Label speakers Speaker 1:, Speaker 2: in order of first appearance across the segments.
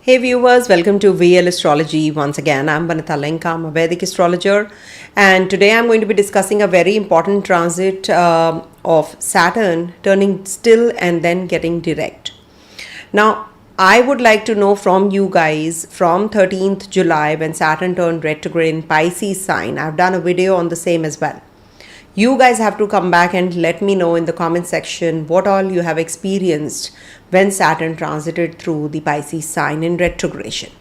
Speaker 1: Hey viewers, welcome to VL Astrology. Once again, I'm Vanitha Lenka, I'm a Vedic astrologer, and today I'm going to be discussing a very important transit of Saturn turning still and then getting direct. Now, I would like to know from you guys from 13th July when Saturn turned retrograde in Pisces sign. I've done a video on the same as well. You guys have to come back and let me know in the comment section what all you have experienced when Saturn transited through the Pisces sign in retrogression.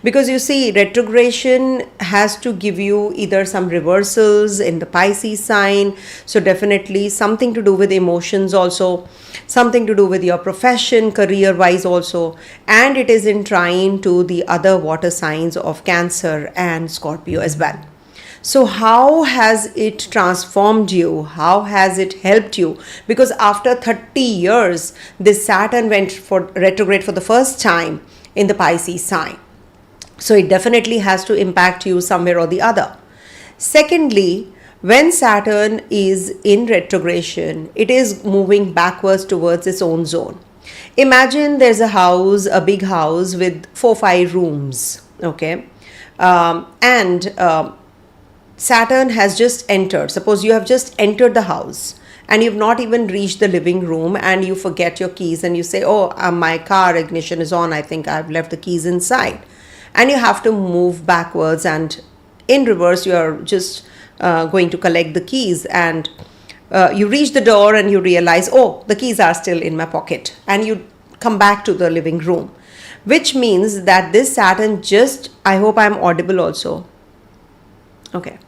Speaker 1: Because you see, retrogression has to give you either some reversals in the Pisces sign, so definitely something to do with emotions also, something to do with your profession, career-wise also, and it is in trine to the other water signs of Cancer and Scorpio as well. So how has it transformed you? How has it helped you? Because after 30 years, this Saturn went for retrograde for the first time in the Pisces sign. So it definitely has to impact you somewhere or the other. Secondly, when Saturn is in retrogression, it is moving backwards towards its own zone. Imagine there's a house, a big house with 4-5 rooms, okay? Saturn has just entered. Suppose you have just entered the house and you've not even reached the living room and you forget your keys and you say, oh, my car ignition is on. I think I've left the keys inside. And you have to move backwards, and in reverse, you're just going to collect the keys, and you reach the door and you realize, oh, the keys are still in my pocket, and you come back to the living room, which means that this Saturn just, I hope I'm audible also. Okay.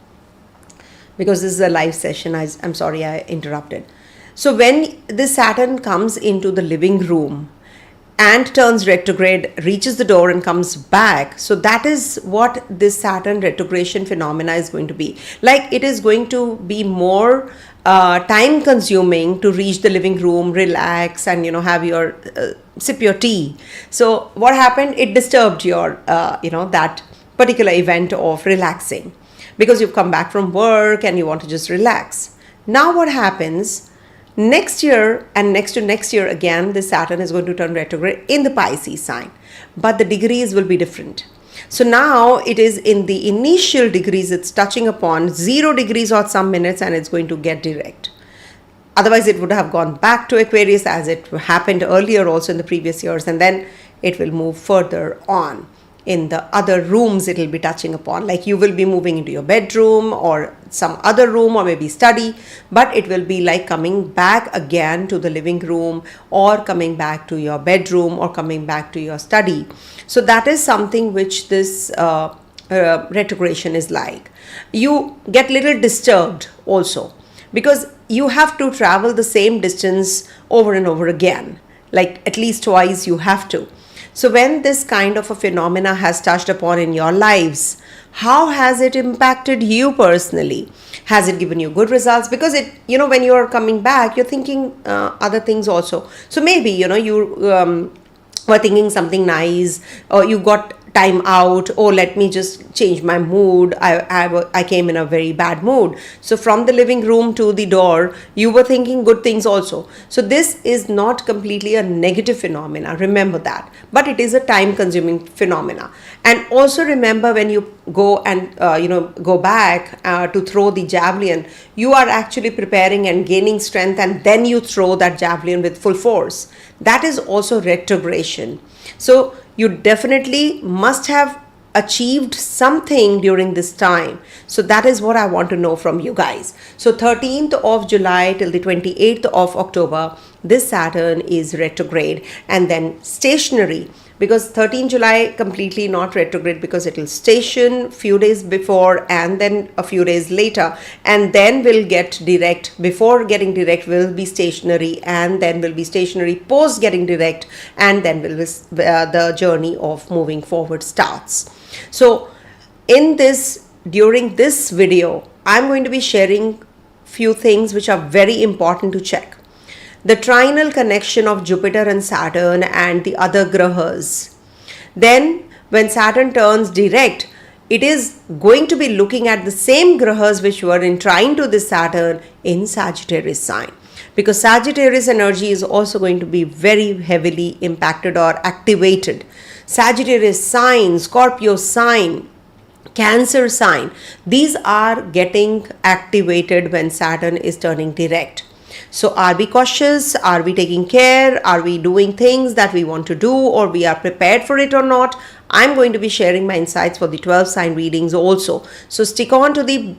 Speaker 1: Because this is a live session, I'm sorry I interrupted. So when this Saturn comes into the living room and turns retrograde, reaches the door and comes back, so that is what this Saturn retrogression phenomena is going to be. Like, it is going to be more time consuming to reach the living room, relax, and have your sip your tea. So what happened? It disturbed your that particular event of relaxing, because you've come back from work and you want to just relax. Now what happens? Next year and next to next year again, this Saturn is going to turn retrograde in the Pisces sign, but the degrees will be different. So now it is in the initial degrees, it's touching upon 0 degrees or some minutes, and it's going to get direct. Otherwise it would have gone back to Aquarius, as it happened earlier also in the previous years, and then it will move further on. In the other rooms it will be touching upon, like you will be moving into your bedroom or some other room or maybe study, but it will be like coming back again to the living room or coming back to your bedroom or coming back to your study. So that is something which this retrogression is like. You get little disturbed also, because you have to travel the same distance over and over again, like at least twice you have to. So when this kind of a phenomena has touched upon in your lives, how has it impacted you personally? Has it given you good results? Because it, when you are coming back, you're thinking other things also. So maybe, you were thinking something nice, or you got time out, or let me just change my mood. I came in a very bad mood. So from the living room to the door, you were thinking good things also. So this is not completely a negative phenomena. Remember that. But it is a time consuming phenomena. And also remember, when you go and, go back to throw the javelin, you are actually preparing and gaining strength, and then you throw that javelin with full force. That is also retrogression. So you definitely must have achieved something during this time. So that is what I want to know from you guys. So 13th of July till the 28th of October, this Saturn is retrograde and then stationary, because 13th July completely not retrograde, because it will station few days before and then a few days later, and then will get direct. Before getting direct will be stationary, and then will be stationary post getting direct, and then will the journey of moving forward starts. So during this video, I'm going to be sharing few things which are very important to check. The trinal connection of Jupiter and Saturn and the other grahas. Then when Saturn turns direct, it is going to be looking at the same grahas which were in trine to this Saturn in Sagittarius sign. because Sagittarius energy is also going to be very heavily impacted or activated. Sagittarius sign, Scorpio sign, Cancer sign, these are getting activated when Saturn is turning direct. So are we cautious? Are we taking care? Are we doing things that we want to do, or we are prepared for it or not? I'm going to be sharing my insights for the 12 sign readings also. So stick on to the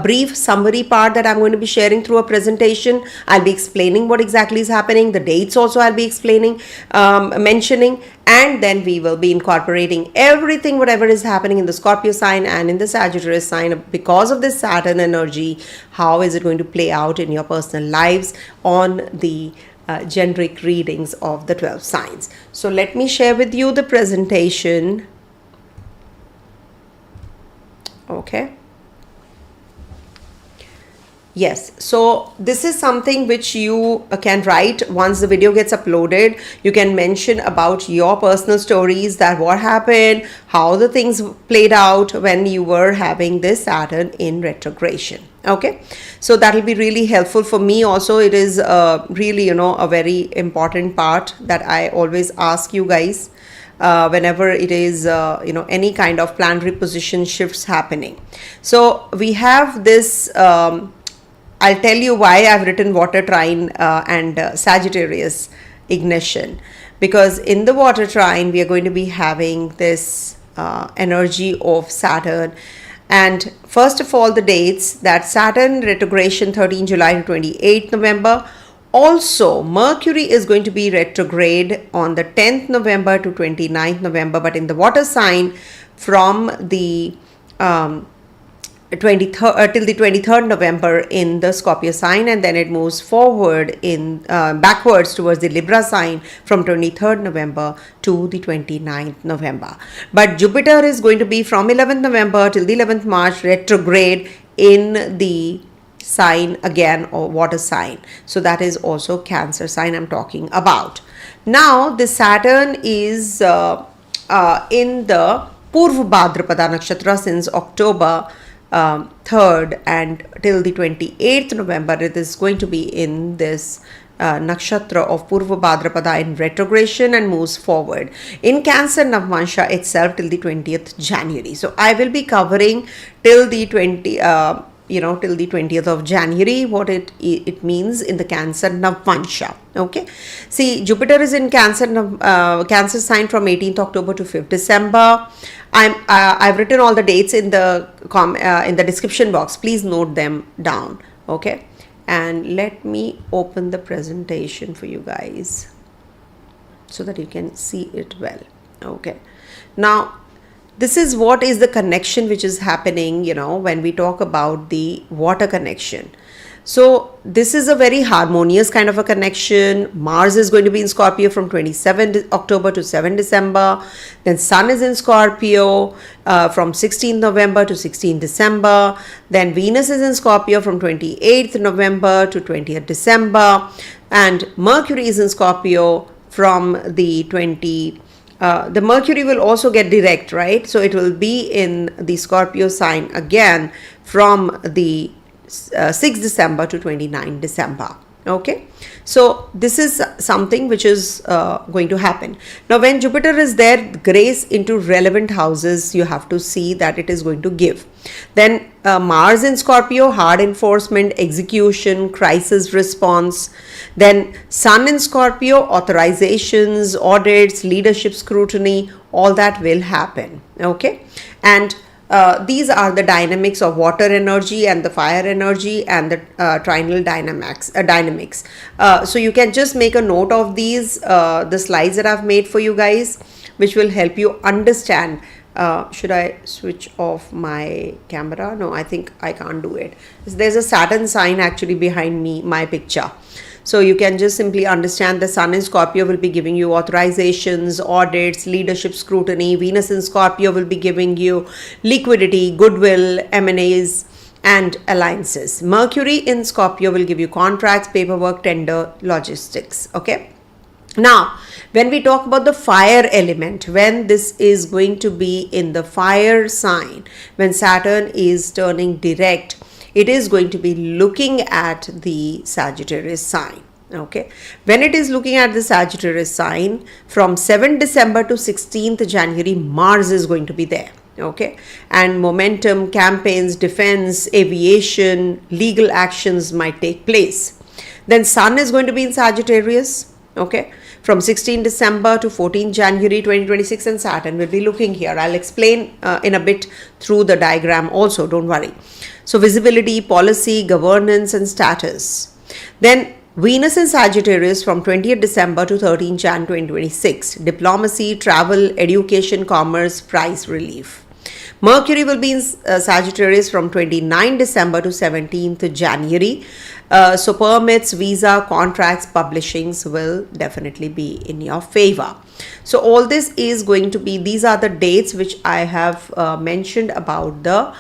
Speaker 1: brief summary part that I'm going to be sharing through a presentation. I'll be explaining what exactly is happening. The dates also I'll be explaining, mentioning, and then we will be incorporating everything, whatever is happening in the Scorpio sign and in the Sagittarius sign because of this Saturn energy. How is it going to play out in your personal lives on the generic readings of the 12 signs. So let me share with you the presentation. Okay. Yes, so this is something which you can write once the video gets uploaded. You can mention about your personal stories, that what happened, how the things played out when you were having this Saturn in retrogression. Okay, so that will be really helpful for me also. It is really, a very important part that I always ask you guys whenever it is, any kind of planetary position shifts happening. So we have this... I'll tell you why I've written water trine and Sagittarius ignition, because in the water trine we are going to be having this energy of Saturn. And first of all, the dates that Saturn retrogression 13 July to 28 November. Also, Mercury is going to be retrograde on the 10th November to 29th November, but in the water sign from the 23rd till the 23rd November in the Scorpio sign, and then it moves forward in backwards towards the Libra sign from 23rd November to the 29th November. But Jupiter is going to be from 11th November till the 11th March retrograde in the sign again, or water sign. So that is also Cancer sign I'm talking about. Now the Saturn is in the Purva Bhadrapada nakshatra since October 3rd and till the 28th November. It is going to be in this nakshatra of Purva Bhadrapada in retrogression and moves forward in Cancer Navmansha itself till the 20th January. So I will be covering till the 20th of January what it means in the Cancer Navmansha. Okay, see, Jupiter is in Cancer sign from 18th October to 5th December. I've written all the dates in the description box. Please note them down. Okay, and let me open the presentation for you guys so that you can see it well. Okay, now this is what is the connection which is happening, when we talk about the water connection. So this is a very harmonious kind of a connection. Mars is going to be in Scorpio from 27 October to 7 December. Then Sun is in Scorpio from 16th November to 16th December. Then Venus is in Scorpio from 28th November to 20th December. And Mercury is in Scorpio from the the Mercury will also get direct, right? So it will be in the Scorpio sign again from the 6th December to 29th December. Okay, so this is something which is going to happen. Now when Jupiter is there, grace into relevant houses, you have to see that it is going to give. Then Mars in Scorpio, hard enforcement, execution, crisis response. Then Sun in Scorpio, authorizations, audits, leadership scrutiny, all that will happen. Okay, and these are the dynamics of water energy and the fire energy and the trinal dynamics. So you can just make a note of these, the slides that I've made for you guys, which will help you understand. Should I switch off my camera? No, I think I can't do it. There's a Saturn sign actually behind me, my picture. So you can just simply understand the Sun in Scorpio will be giving you authorizations, audits, leadership scrutiny. Venus in Scorpio will be giving you liquidity, goodwill, M&As, and alliances. Mercury in Scorpio will give you contracts, paperwork, tender, logistics. Okay. Now, when we talk about the fire element, when this is going to be in the fire sign, when Saturn is turning direct, it is going to be looking at the Sagittarius sign. Okay, when it is looking at the Sagittarius sign, from 7th December to 16th January, Mars is going to be there. Okay, and momentum, campaigns, defense, aviation, legal actions might take place. Then Sun is going to be in Sagittarius. Okay, from 16 December to 14 January 2026, and Saturn will be looking here. I'll explain in a bit through the diagram also, don't worry. So visibility, policy, governance and status. Then Venus in Sagittarius from 20th December to 13 Jan 2026. Diplomacy, travel, education, commerce, price relief. Mercury will be in Sagittarius from 29 December to 17th January. So permits, visa, contracts, publishings will definitely be in your favor. So all this is going to be, these are the dates which I have mentioned about the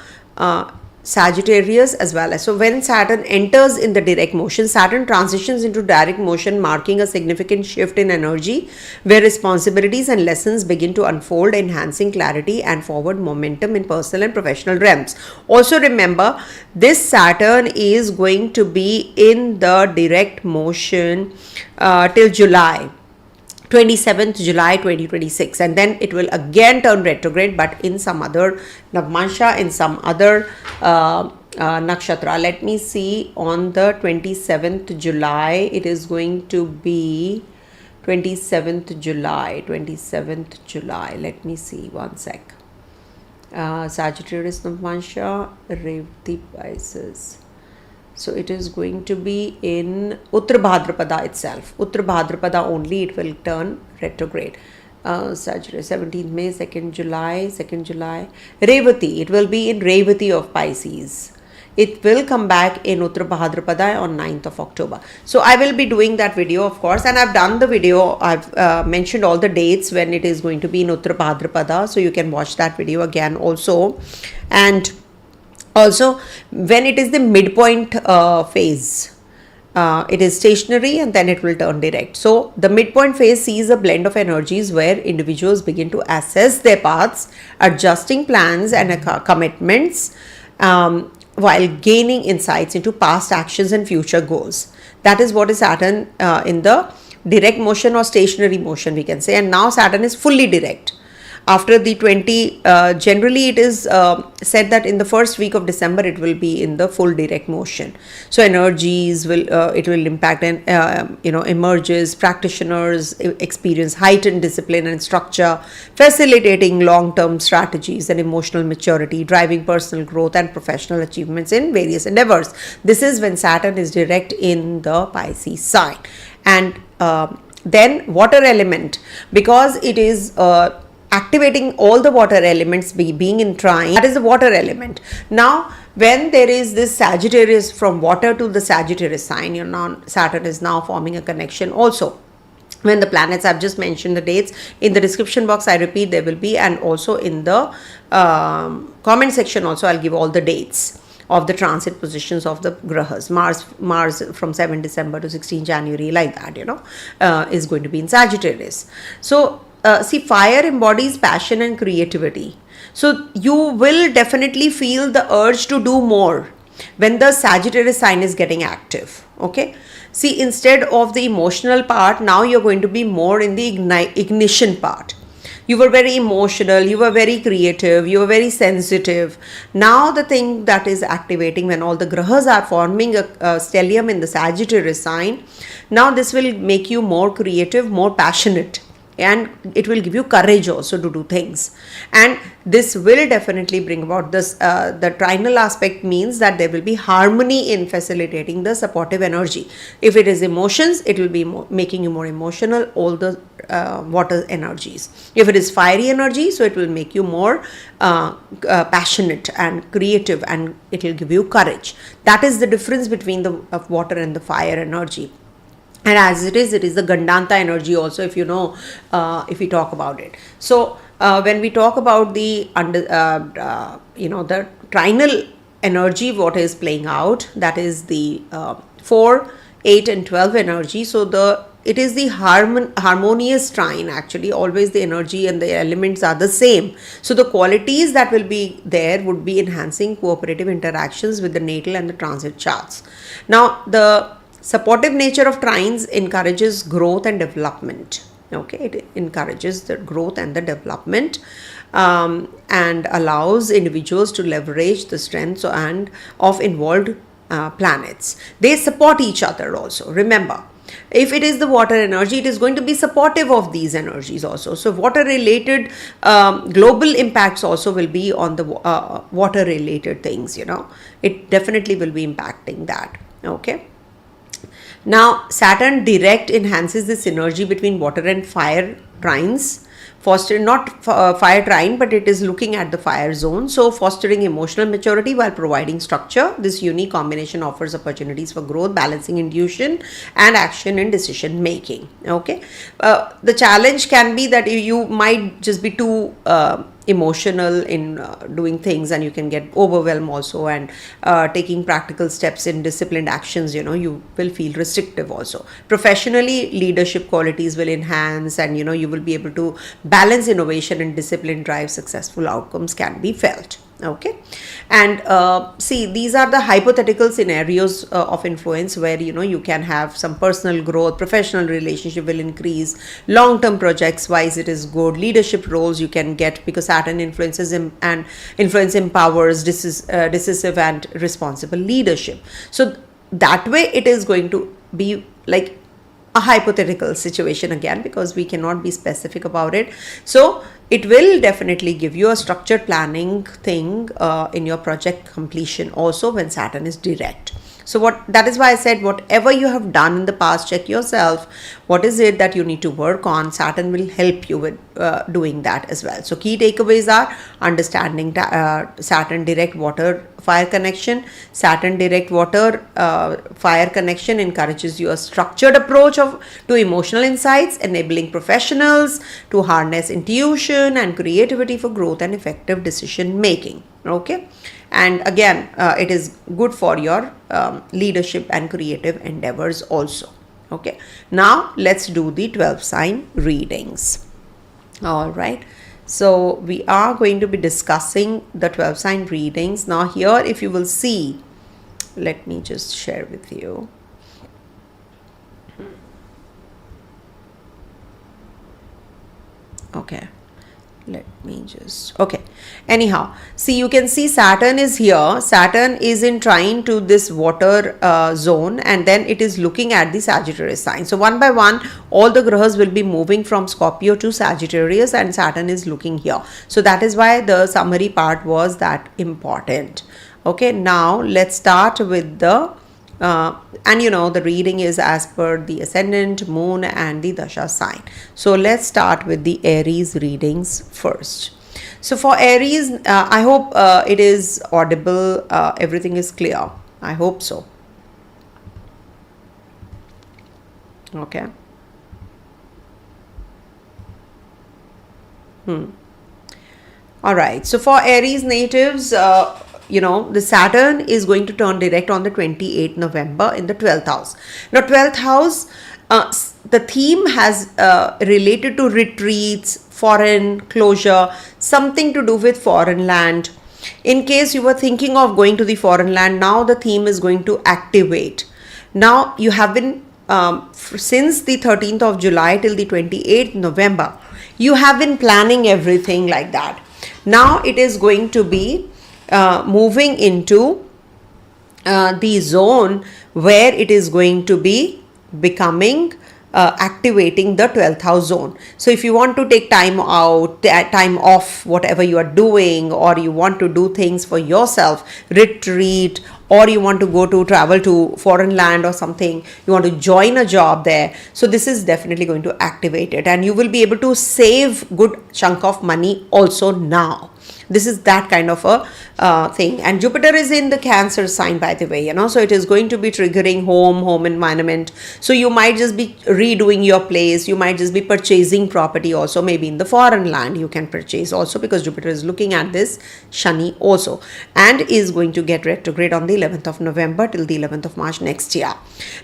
Speaker 1: Sagittarius as well as. So when Saturn enters in the direct motion, Saturn transitions into direct motion, marking a significant shift in energy where responsibilities and lessons begin to unfold, enhancing clarity and forward momentum in personal and professional realms. Also remember, this Saturn is going to be in the direct motion till July 27th July 2026, and then it will again turn retrograde, but in some other Navmansha, in some other nakshatra. Let me see, on the 27th July, it is going to be 27th July, let me see, one sec. Sagittarius Navmansha, Revati Pisces. So it is going to be in Uttar Bhadrapada itself. Uttar Bhadrapada only it will turn retrograde. Sagittarius, 17th May, 2nd July. Revati, it will be in Revati of Pisces. It will come back in Uttar Bhadrapada on 9th of October. So I will be doing that video, of course, and I've done the video. I've mentioned all the dates when it is going to be in Uttar Bhadrapada. So you can watch that video again also. And also, when it is the midpoint phase, it is stationary and then it will turn direct. So, the midpoint phase sees a blend of energies where individuals begin to assess their paths, adjusting plans and commitments while gaining insights into past actions and future goals. That is what is Saturn in the direct motion or stationary motion, we can say. And now Saturn is fully direct. After the generally it is said that in the first week of December it will be in the full direct motion. So energies will it will impact and emerges, practitioners experience heightened discipline and structure, facilitating long-term strategies and emotional maturity, driving personal growth and professional achievements in various endeavors. This is when Saturn is direct in the Pisces sign. And then water element, because it is activating all the water elements being in trine, that is the water element. Now when there is this Sagittarius from water to the Sagittarius sign, Saturn is now forming a connection also. When the planets, I've just mentioned the dates in the description box, I repeat, there will be, and also in the comment section also I'll give all the dates of the transit positions of the grahas. Mars from 7 December to 16 January, like that, is going to be in Sagittarius. So see, fire embodies passion and creativity. So you will definitely feel the urge to do more when the Sagittarius sign is getting active. Okay. See, instead of the emotional part, now you're going to be more in the ignition part. You were very emotional, you were very creative, you were very sensitive. Now the thing that is activating when all the grahas are forming a stellium in the Sagittarius sign, now this will make you more creative, more passionate. And it will give you courage also to do things, and this will definitely bring about this. The trinal aspect means that there will be harmony in facilitating the supportive energy. If it is emotions, it will be making you more emotional, all the water energies. If it is fiery energy, so it will make you more passionate and creative, and it will give you courage. That is the difference between the water and the fire energy. And as it is the Gandanta energy also, if if we talk about it. So when we talk about the the trinal energy, what is playing out, that is the 4, 8 and 12 energy. So the it is the harmonious trine. Actually, always the energy and the elements are the same. So the qualities that will be there would be enhancing cooperative interactions with the natal and the transit charts. Now, the supportive nature of trines encourages growth and development. Okay, it encourages the growth and the development, and allows individuals to leverage the strengths and of involved planets. They support each other also. Remember, if it is the water energy, it is going to be supportive of these energies also. So water related global impacts also will be on the water related things, it definitely will be impacting that. Okay. Now, Saturn direct enhances the synergy between water and fire trines, fostering not fire trine, but it is looking at the fire zone. So, fostering emotional maturity while providing structure. This unique combination offers opportunities for growth, balancing intuition and action in decision making. Okay, the challenge can be that you might just be too emotional in doing things, and you can get overwhelmed also, and taking practical steps in disciplined actions, you will feel restrictive also. Professionally, leadership qualities will enhance, and you will be able to balance innovation and discipline, drive successful outcomes can be felt. Okay, and see, these are the hypothetical scenarios of influence where you can have some personal growth, professional relationship will increase, long-term projects wise it is good, leadership roles you can get because Saturn influences and influence empowers decisive and responsible leadership. So that way it is going to be like a hypothetical situation again, because we cannot be specific about it. So it will definitely give you a structured planning thing in your project completion also when Saturn is direct. So that is why I said, whatever you have done in the past, check yourself. What is it that you need to work on? Saturn will help you with doing that as well. So key takeaways are understanding Saturn direct water fire connection. Saturn direct water fire connection encourages you a structured approach to emotional insights, enabling professionals to harness intuition and creativity for growth and effective decision making. Okay, and again it is good for your leadership and creative endeavors also. Okay, now let's do the 12 sign readings. All right, so we are going to be discussing the 12 sign readings. Now here, if you will see, let me just share with you. Okay, let me just, okay, anyhow, see, you can see Saturn is here. Saturn is in trine to this water zone, and then it is looking at the Sagittarius sign. So one by one, all the grahas will be moving from Scorpio to Sagittarius, and Saturn is looking here. So that is why the summary part was that important. Okay, now let's start with the and the reading is as per the ascendant, moon and the dasha sign. So let's start with the Aries readings first. So for Aries, I hope it is audible, everything is clear. I hope so. Okay. All right. So for Aries natives, the Saturn is going to turn direct on the 28th November in the 12th house. Now, 12th house, the theme has related to retreats, foreign closure, something to do with foreign land. In case you were thinking of going to the foreign land, now the theme is going to activate. Now, you have been, since the 13th of July till the 28th November, you have been planning everything like that. Now, it is going to be moving into the zone where it is going to be becoming activating the 12th house zone. So if you want to take time out, time off, whatever you are doing, or you want to do things for yourself, retreat, or you want to go to travel to foreign land or something, you want to join a job there. So this is definitely going to activate it, and you will be able to save good chunk of money also now. This is that kind of a thing. And Jupiter is in the Cancer sign, by the way, so it is going to be triggering home environment. So you might just be redoing your place, you might just be purchasing property also, maybe in the foreign land you can purchase also, because Jupiter is looking at this Shani also, and is going to get retrograde on the 11th of November till the 11th of March next year.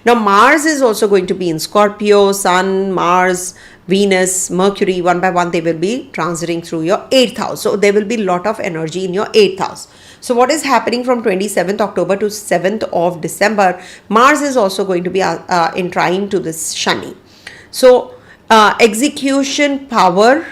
Speaker 1: Now Mars is also going to be in Scorpio. Sun, Mars, Venus, Mercury, one by one, they will be transiting through your 8th house. So there will be a lot of energy in your 8th house. So what is happening from 27th October to 7th of December, Mars is also going to be in trine to this Shani. So execution power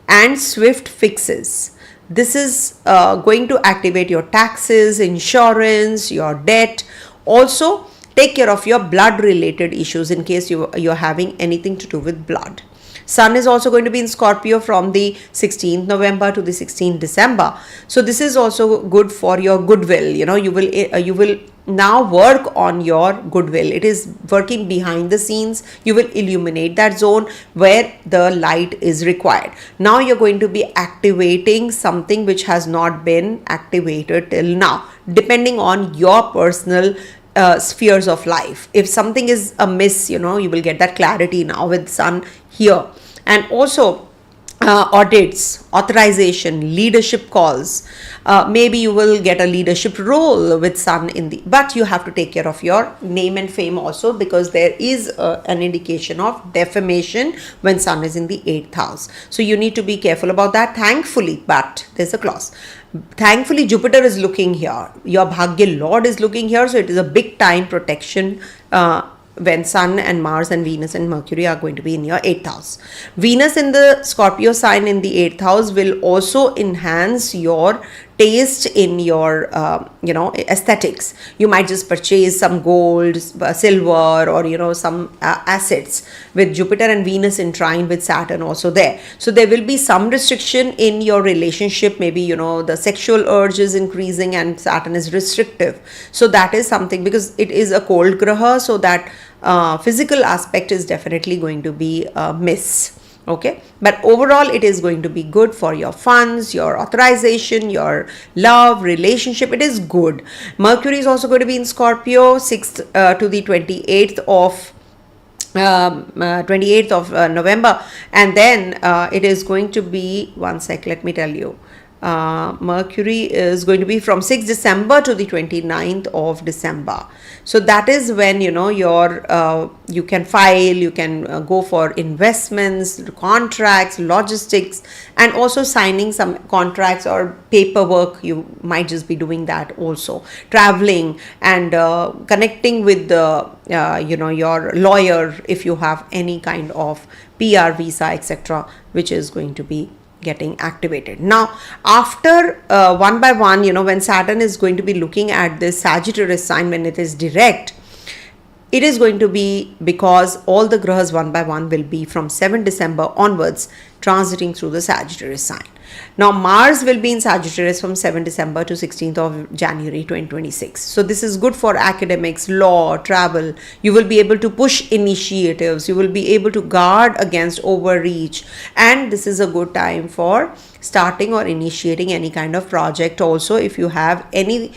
Speaker 1: and swift fixes. This is going to activate your taxes, insurance, your debt. Also take care of your blood related issues in case you're having anything to do with blood. Sun is also going to be in Scorpio from the 16th November to the 16th December. So this is also good for your goodwill. You will now work on your goodwill. It is working behind the scenes. You will illuminate that zone where the light is required. Now you're going to be activating something which has not been activated till now, depending on your personal spheres of life. If something is amiss, you will get that clarity now with Sun here. And also audits, authorization, leadership calls. Maybe you will get a leadership role with Sun but you have to take care of your name and fame also, because there is an indication of defamation when Sun is in the 8th house. So you need to be careful about that. Thankfully, but there's a clause. Thankfully, Jupiter is looking here. Your Bhagya Lord is looking here. So it is a big time protection when Sun and Mars and Venus and Mercury are going to be in your 8th house. Venus in the Scorpio sign in the 8th house will also enhance your taste in your aesthetics. You might just purchase some gold, silver, or some assets with Jupiter and Venus in trine with Saturn also there. So there will be some restriction in your relationship. Maybe the sexual urge is increasing and Saturn is restrictive. So that is something, because it is a cold graha, so that physical aspect is definitely going to be a miss. Okay, but overall it is going to be good for your funds, your authorization, your love, relationship. It is good. Mercury is also going to be in Scorpio 6th to the 28th of November, and then it is going to be, one sec, let me tell you. Mercury is going to be from 6th December to the 29th of December. So that is when you can file, you can go for investments, contracts, logistics, and also signing some contracts or paperwork. You might just be doing that also. Traveling and connecting with the your lawyer if you have any kind of PR visa, etc., which is going to be getting activated. Now after one by one, when Saturn is going to be looking at this Sagittarius sign when it is direct, it is going to be because all the grahas one by one will be from 7 December onwards transiting through the Sagittarius sign. Now Mars will be in Sagittarius from 7 December to 16th of January 2026. So this is good for academics, law, travel. You will be able to push initiatives. You will be able to guard against overreach. And this is a good time for starting or initiating any kind of project. Also, if you have any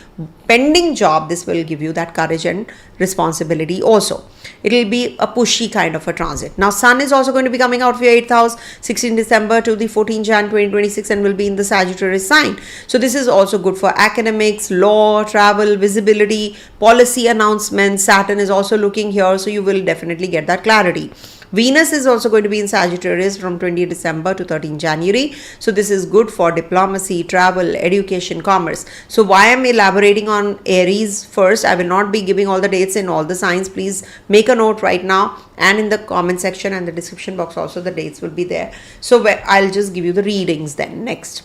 Speaker 1: pending job, this will give you that courage and responsibility also. It will be a pushy kind of a transit. Now Sun is also going to be coming out of your 8th house 16 December to the 14th Jan 2026 and will be in the Sagittarius sign. So this is also good for academics, law, travel, visibility, policy announcements. Saturn is also looking here, so you will definitely get that clarity. Venus is also going to be in Sagittarius from 20 December to 13 January. So this is good for diplomacy, travel, education, commerce. So why I'm elaborating on Aries first, I will not be giving all the dates in all the signs. Please make a note right now, and in the comment section and the description box also the dates will be there. So I'll just give you the readings then next.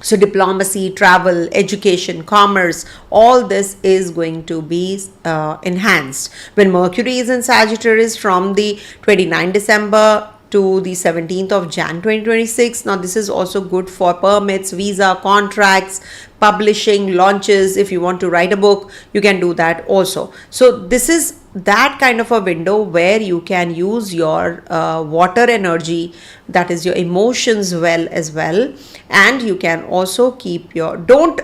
Speaker 1: So diplomacy, travel, education, commerce, all this is going to be enhanced. When Mercury is in Sagittarius from the 29th December to the 17th of Jan 2026. Now this is also good for permits, visa, contracts, publishing, launches. If you want to write a book, you can do that also. So this is that kind of a window where you can use your water energy, that is your emotions, well as well. And you can also keep your, don't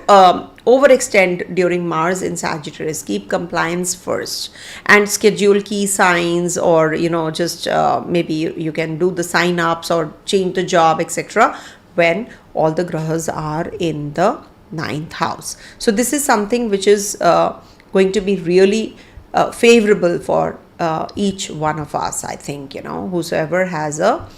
Speaker 1: overextend during Mars in Sagittarius. Keep compliance first and schedule key signs, or just maybe you can do the sign ups or change the job, etc., when all the grahas are in the 9th house. So this is something which is going to be really favorable for each one of us, I think, whosoever has a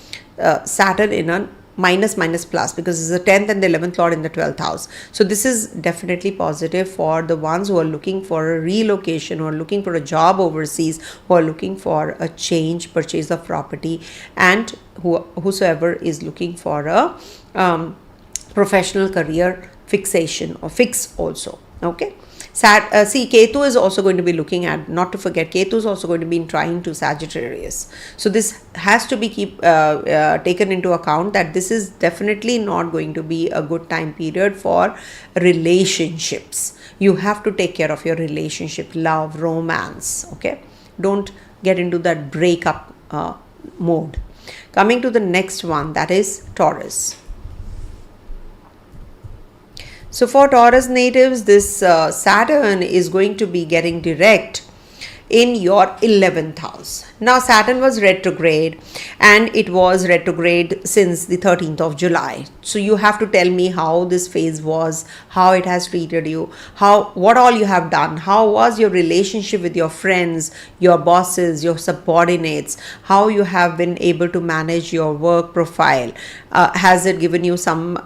Speaker 1: Saturn in a minus plus, because it's the 10th and the 11th lord in the 12th house. So this is definitely positive for the ones who are looking for a relocation, who are looking for a job overseas, who are looking for a change, purchase of property, and whosoever is looking for a professional career fixation or fix also. Okay. See, Ketu is also going to be looking at, not to forget, Ketu is also going to be in trine to Sagittarius. So this has to be taken into account, that this is definitely not going to be a good time period for relationships. You have to take care of your relationship, love, romance. Okay, don't get into that breakup mode. Coming to the next one, that is Taurus. So for Taurus natives, this Saturn is going to be getting direct in your 11th house. Now Saturn was retrograde, and it was retrograde since the 13th of July. So you have to tell me how this phase was, how it has treated you, what all you have done, how was your relationship with your friends, your bosses, your subordinates, how you have been able to manage your work profile. Has it given you some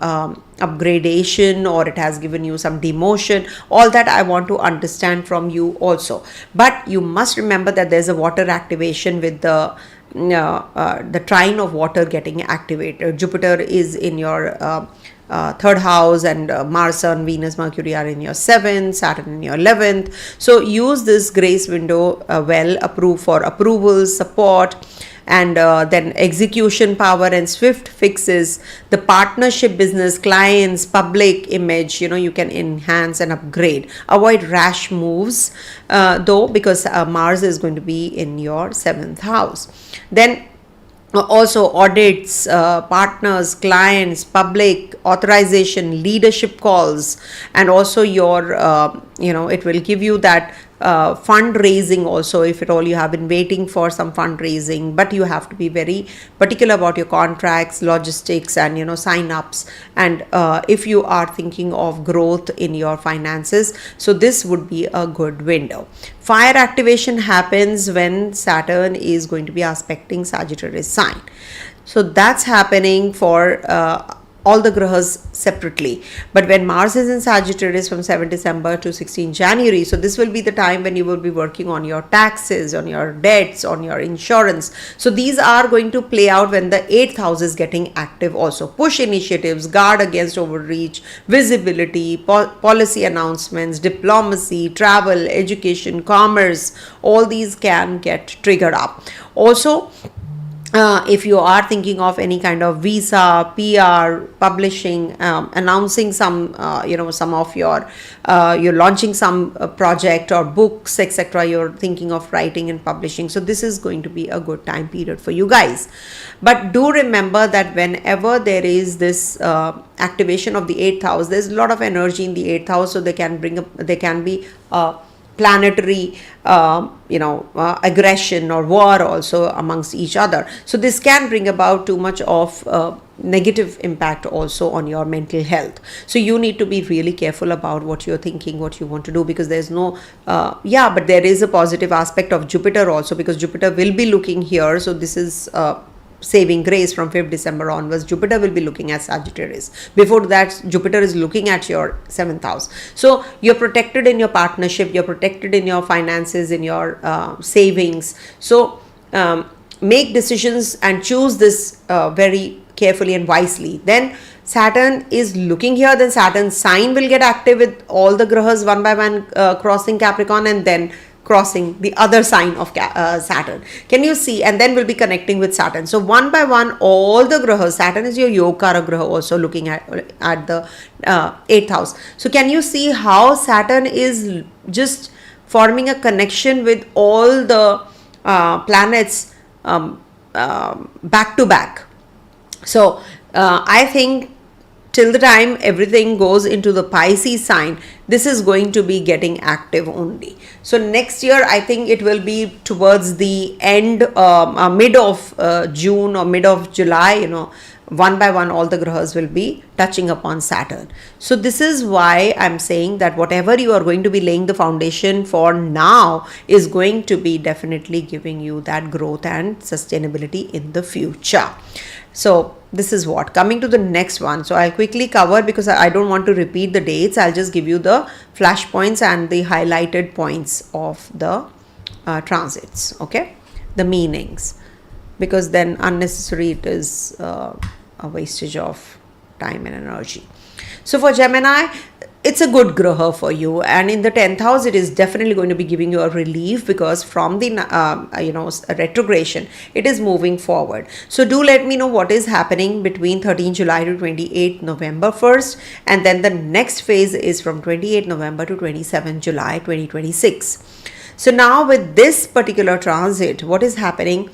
Speaker 1: upgradation, or it has given you some demotion? All that I want to understand from you also. But you must remember that there's a water activation with the trine of water getting activated. Jupiter is in your 3rd house, and Mars, Sun, Venus, Mercury are in your 7th, Saturn in your 11th. So use this grace window well, approve for approval, support, and then execution power and swift fixes. The partnership, business, clients, public image, you can enhance and upgrade. Avoid rash moves though, because Mars is going to be in your 7th house. Then also audits, partners, clients, public authorization, leadership calls, and also your it will give you that fundraising also, if at all you have been waiting for some fundraising. But you have to be very particular about your contracts, logistics, and sign ups, and if you are thinking of growth in your finances, so this would be a good window. Fire activation happens when Saturn is going to be aspecting Sagittarius sign. So that's happening for all the grahas separately. But when Mars is in Sagittarius from 7 December to 16 January, so this will be the time when you will be working on your taxes, on your debts, on your insurance. So these are going to play out when the 8th house is getting active also. Push initiatives, guard against overreach, visibility, policy announcements, diplomacy, travel, education, commerce, all these can get triggered up. Also, if you are thinking of any kind of visa, PR, publishing, announcing some, some of your, you're launching some project or books, etc., you're thinking of writing and publishing. So this is going to be a good time period for you guys. But do remember that whenever there is this activation of the 8th house, there's a lot of energy in the 8th house. So they can be planetary aggression or war also amongst each other. So this can bring about too much of negative impact also on your mental health. So you need to be really careful about what you're thinking, what you want to do, because there's no but there is a positive aspect of Jupiter also, because Jupiter will be looking here. So this is saving grace from 5th December onwards. Jupiter will be looking at Sagittarius. Before that, Jupiter is looking at your 7th house. So you're protected in your partnership, you're protected in your finances, in your savings. So make decisions and choose this very carefully and wisely. Then Saturn is looking here, then Saturn sign will get active with all the grahas one by one crossing Capricorn, and then crossing the other sign of Saturn. Can you see? And then we'll be connecting with Saturn. So one by one, all the grahas, Saturn is your Yogkara graha, also looking at the 8th house. So can you see how Saturn is just forming a connection with all the planets back to back? So I think till the time everything goes into the Pisces sign, this is going to be getting active only. So next year, I think it will be towards the end, mid of June or mid of July, one by one, all the grahas will be touching upon Saturn. So this is why I'm saying that whatever you are going to be laying the foundation for now is going to be definitely giving you that growth and sustainability in the future. So this is what coming to the next one. So I'll quickly cover because I don't want to repeat the dates. I'll just give you the flash points and the highlighted points of the transits. Okay, the meanings, because then unnecessary it is a wastage of time and energy. So for Gemini, it's a good graha for you, and in the 10th house it is definitely going to be giving you a relief, because from the retrogression it is moving forward. So do let me know what is happening between 13 July to 28 November first, and then the next phase is from 28 November to 27 July 2026. So now with this particular transit, what is happening?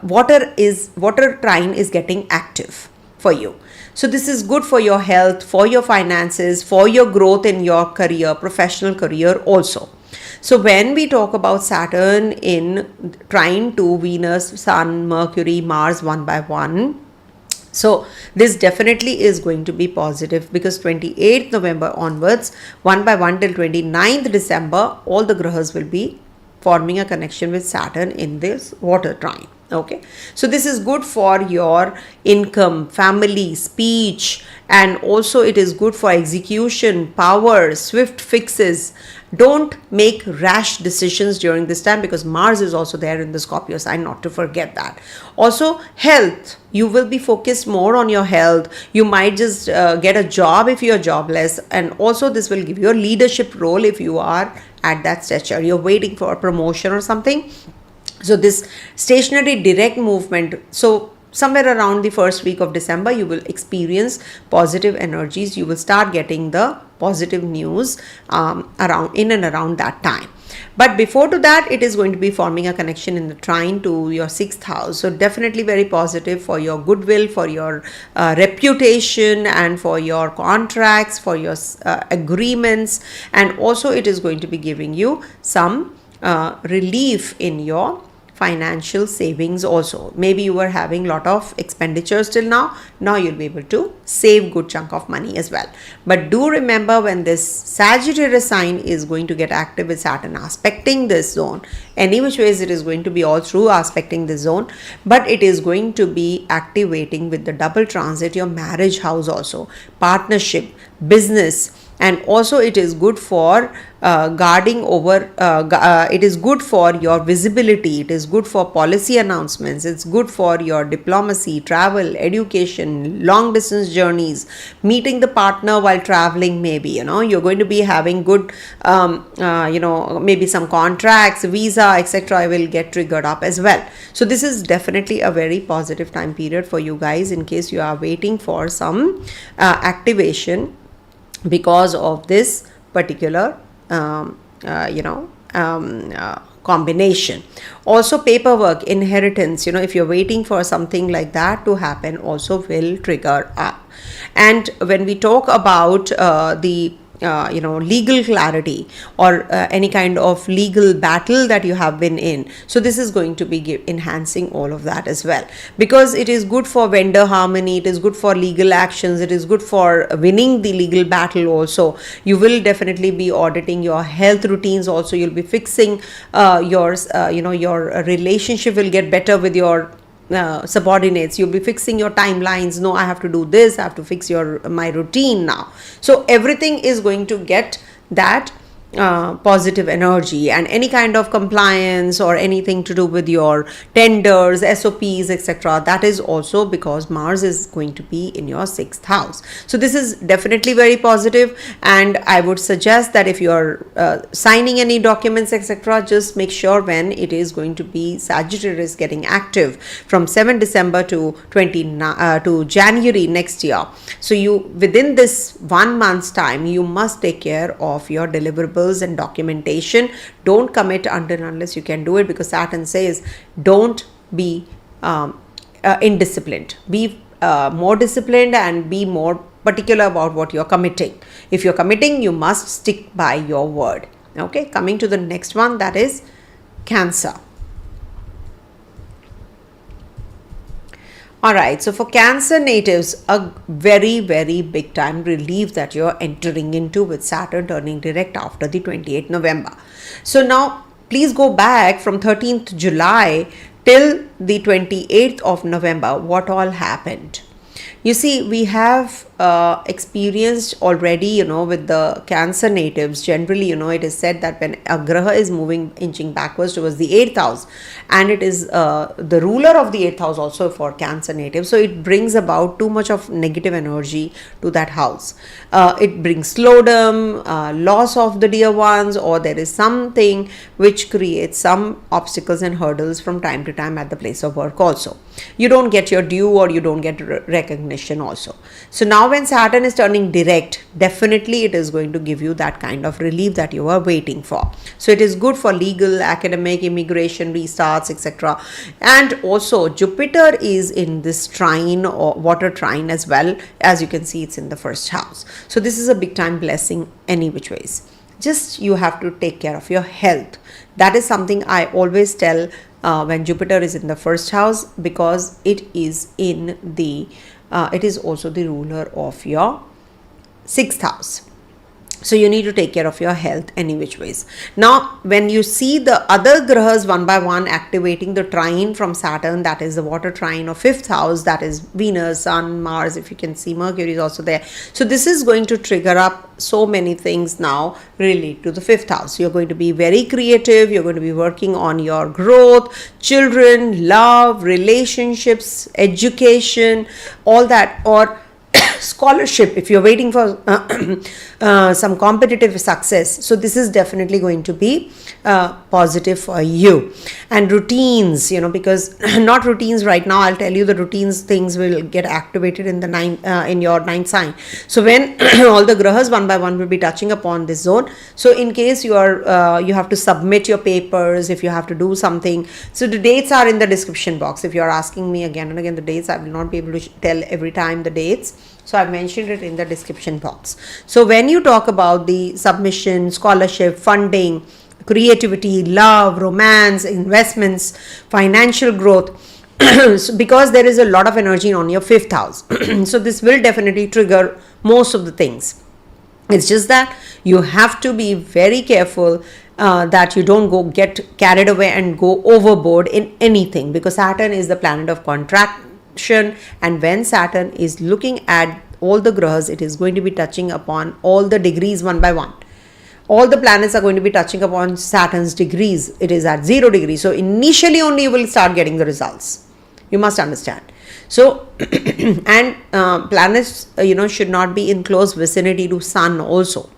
Speaker 1: Water trine is getting active for you. So this is good for your health, for your finances, for your growth in your career, professional career also. So when we talk about Saturn in trine to Venus, Sun, Mercury, Mars one by one, so this definitely is going to be positive, because 28th November onwards, one by one till 29th December, all the grahas will be forming a connection with Saturn in this water trine. Okay, so this is good for your income, family, speech, and also it is good for execution, power, swift fixes. Don't make rash decisions during this time, because Mars is also there in the Scorpio sign, not to forget that. Also health, you will be focused more on your health. You might just get a job if you are jobless, and also this will give you a leadership role if you are at that stature, you're waiting for a promotion or something. So this stationary direct movement, so somewhere around the first week of December, you will experience positive energies. You will start getting the positive news in and around that time. But before to that, it is going to be forming a connection in the trine to your 6th house. So definitely very positive for your goodwill, for your reputation, and for your contracts, for your agreements. And also it is going to be giving you some relief in your financial savings also. Maybe you were having a lot of expenditures till now. Now you'll be able to save good chunk of money as well. But do remember, when this Sagittarius sign is going to get active with Saturn aspecting this zone, any which ways it is going to be all through aspecting this zone, but it is going to be activating with the double transit your marriage house also, partnership, business. And also it is good for guarding over, it is good for your visibility, it is good for policy announcements, it's good for your diplomacy, travel, education, long distance journeys, meeting the partner while traveling. Maybe, you're going to be having good, maybe some contracts, visa, etc. will get triggered up as well. So this is definitely a very positive time period for you guys, in case you are waiting for some activation because of this particular combination. Also paperwork, inheritance, if you're waiting for something like that to happen, also will trigger up. And when we talk about the legal clarity or any kind of legal battle that you have been in, so this is going to be enhancing all of that as well, because it is good for vendor harmony, it is good for legal actions, it is good for winning the legal battle also. You will definitely be auditing your health routines also. You'll be fixing your relationship will get better with your subordinates. You'll be fixing your timelines. No, I have to do this, I have to fix my routine now. So everything is going to get that positive energy, and any kind of compliance or anything to do with your tenders, SOPs, etc. That is also because Mars is going to be in your 6th house. So this is definitely very positive, and I would suggest that if you are signing any documents, etc., just make sure when it is going to be Sagittarius getting active from 7 December to January next year. So you, within this 1 month's time, you must take care of your deliverables and documentation. Don't commit until unless you can do it, because Saturn says don't be indisciplined. Be more disciplined and be more particular about what you're committing. If you're committing, you must stick by your word. Okay, coming to the next one, that is Cancer. Alright, so for Cancer natives, a very, very big time relief that you're entering into with Saturn turning direct after the 28th November. So now, please go back from 13th July till the 28th of November. What all happened? You see, we have experienced already, with the Cancer natives, generally, it is said that when a graha is inching backwards towards the 8th house, and it is the ruler of the 8th house also for Cancer natives, so it brings about too much of negative energy to that house. It brings slowdown, loss of the dear ones, or there is something which creates some obstacles and hurdles from time to time at the place of work also. You don't get your due, or you don't get recognition also. So now when Saturn is turning direct, definitely it is going to give you that kind of relief that you are waiting for. So it is good for legal, academic, immigration, restarts, etc. And also Jupiter is in this trine or water trine as well. As you can see, it's in the 1st house. So this is a big time blessing any which ways. Just you have to take care of your health. That is something I always tell when Jupiter is in the 1st house, because it is in the it is also the ruler of your 6th house. So you need to take care of your health any which ways. Now, when you see the other grahas one by one activating the trine from Saturn, that is the water trine of 5th house, that is Venus, Sun, Mars, if you can see Mercury is also there. So this is going to trigger up so many things now relate to the 5th house. You're going to be very creative. You're going to be working on your growth, children, love, relationships, education, all that, or scholarship if you're waiting for some competitive success. So this is definitely going to be positive for you. And routines, because not routines right now, I'll tell you the routines things will get activated in the in your 9th sign. So when all the grahas one by one will be touching upon this zone, so in case you are you have to submit your papers, if you have to do something, so the dates are in the description box. If you are asking me again and again the dates, I will not be able to tell every time the dates. So I've mentioned it in the description box. So when you talk about the submission, scholarship, funding, creativity, love, romance, investments, financial growth, so because there is a lot of energy on your 5th house, so this will definitely trigger most of the things. It's just that you have to be very careful that you don't get carried away and go overboard in anything, because Saturn is the planet of contract. And when Saturn is looking at all the grahas, it is going to be touching upon all the degrees one by one. All the planets are going to be touching upon Saturn's degrees. It is at 0 degrees. So initially only you will start getting the results. You must understand. So and planets should not be in close vicinity to Sun also.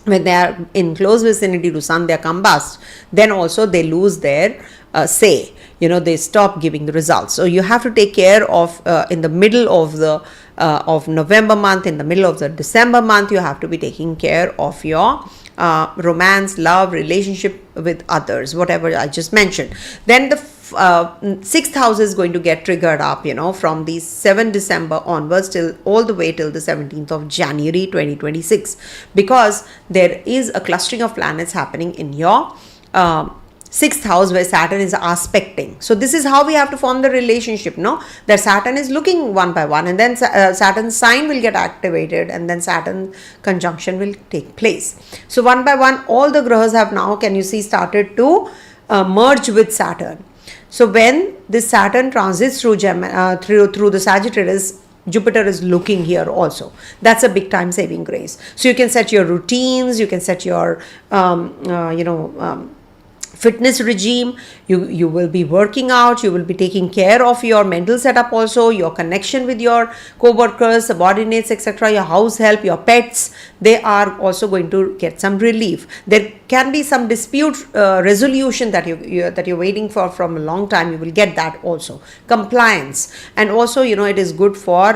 Speaker 1: When they are in close vicinity to Sun, they are combust. Then also they lose their say. They stop giving the results. So you have to take care of in the middle of the of November month, in the middle of the December month, you have to be taking care of your romance, love, relationship with others, whatever I just mentioned. Then the 6th house is going to get triggered up, from the 7th December onwards till all the way till the 17th of January 2026, because there is a clustering of planets happening in your 6th house where Saturn is aspecting. So this is how we have to form the relationship, that Saturn is looking one by one, and then Saturn's sign will get activated, and then Saturn conjunction will take place. So one by one, all the grahas have now, can you see, started to merge with Saturn. So when this Saturn transits through through the Sagittarius, Jupiter is looking here also. That's a big time saving grace. So you can set your routines, you can set your fitness regime. You will be working out, you will be taking care of your mental setup also, your connection with your co-workers, subordinates, etc., your house help, your pets. They are also going to get some relief. There can be some dispute resolution that you're waiting for from a long time. You will get that also. Compliance, and also it is good for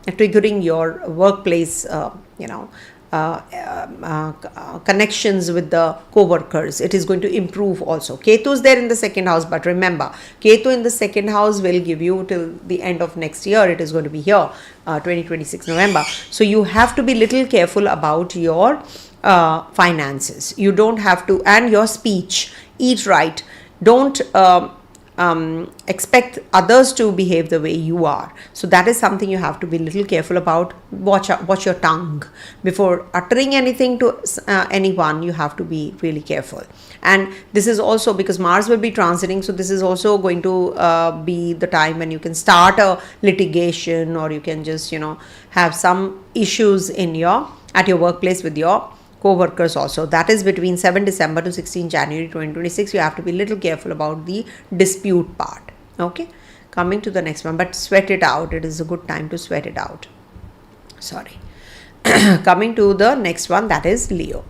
Speaker 1: triggering your workplace connections with the co-workers. It is going to improve also. Ketu is there in the second house, but remember, Ketu in the second house will give you till the end of next year. It is going to be here 2026 November. So you have to be little careful about your finances. You don't have to, and your speech. Eat right. Don't expect others to behave the way you are. So that is something you have to be little careful about. Watch your tongue before uttering anything to anyone. You have to be really careful. And this is also because Mars will be transiting, so this is also going to be the time when you can start a litigation, or you can just have some issues at your workplace with your co-workers also. That is between 7 December to 16 January 2026. You have to be a little careful about the dispute part. Okay, coming to the next one, but sweat it out. It is a good time to sweat it out. Sorry. Coming to the next one, that is Leo.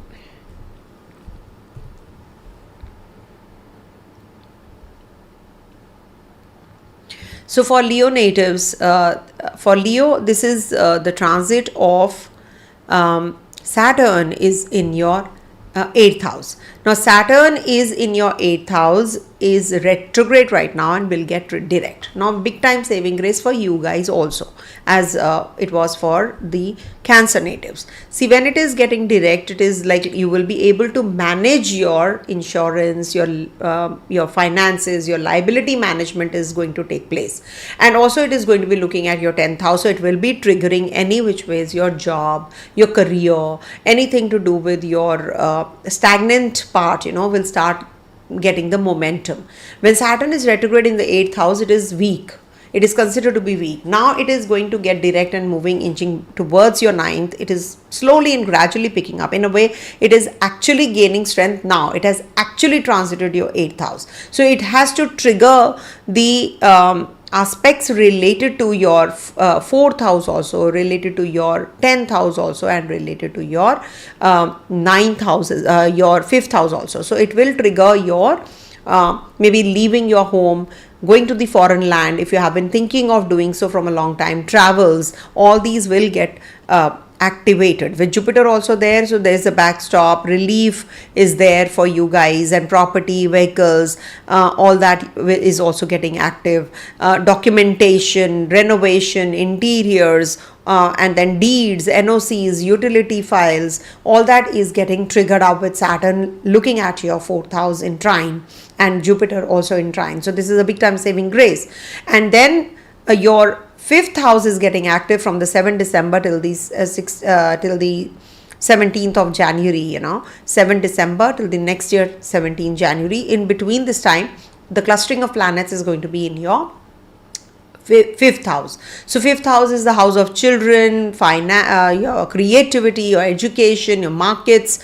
Speaker 1: So for Leo natives, for Leo, this is the transit of Saturn is in your 8th house. Now Saturn is in your 8th house, is retrograde right now, and will get direct. Now big time saving grace for you guys also, as it was for the Cancer natives. See, when it is getting direct, it is like you will be able to manage your insurance, your finances, your liability management is going to take place. And also it is going to be looking at your 10th house, so it will be triggering any which ways your job, your career, anything to do with your stagnant part, will start getting the momentum. When Saturn is retrograde in the 8th house, it is weak. It is considered to be weak. Now it is going to get direct and moving, inching towards your 9th. It is slowly and gradually picking up. In a way, it is actually gaining strength now. It has actually transited your 8th house. So it has to trigger the aspects related to your 4th house also, related to your 10th house also, and related to your 9th house, your 5th house also. So it will trigger your maybe leaving your home, going to the foreign land if you have been thinking of doing so from a long time, travels, all these will get activated with Jupiter also there. So there's a backstop, relief is there for you guys, and property, vehicles, all that is also getting active. Documentation, renovation, interiors, and then deeds, NOCs, utility files, all that is getting triggered up with Saturn looking at your 4th house in Trine, and Jupiter also in Trine. So this is a big time saving grace. And then your 5th house is getting active from the 7th December till the 17th of January, 7th December till the next year, 17th January. In between this time, the clustering of planets is going to be in your 5th house. So 5th house is the house of children, your creativity, your education, your markets.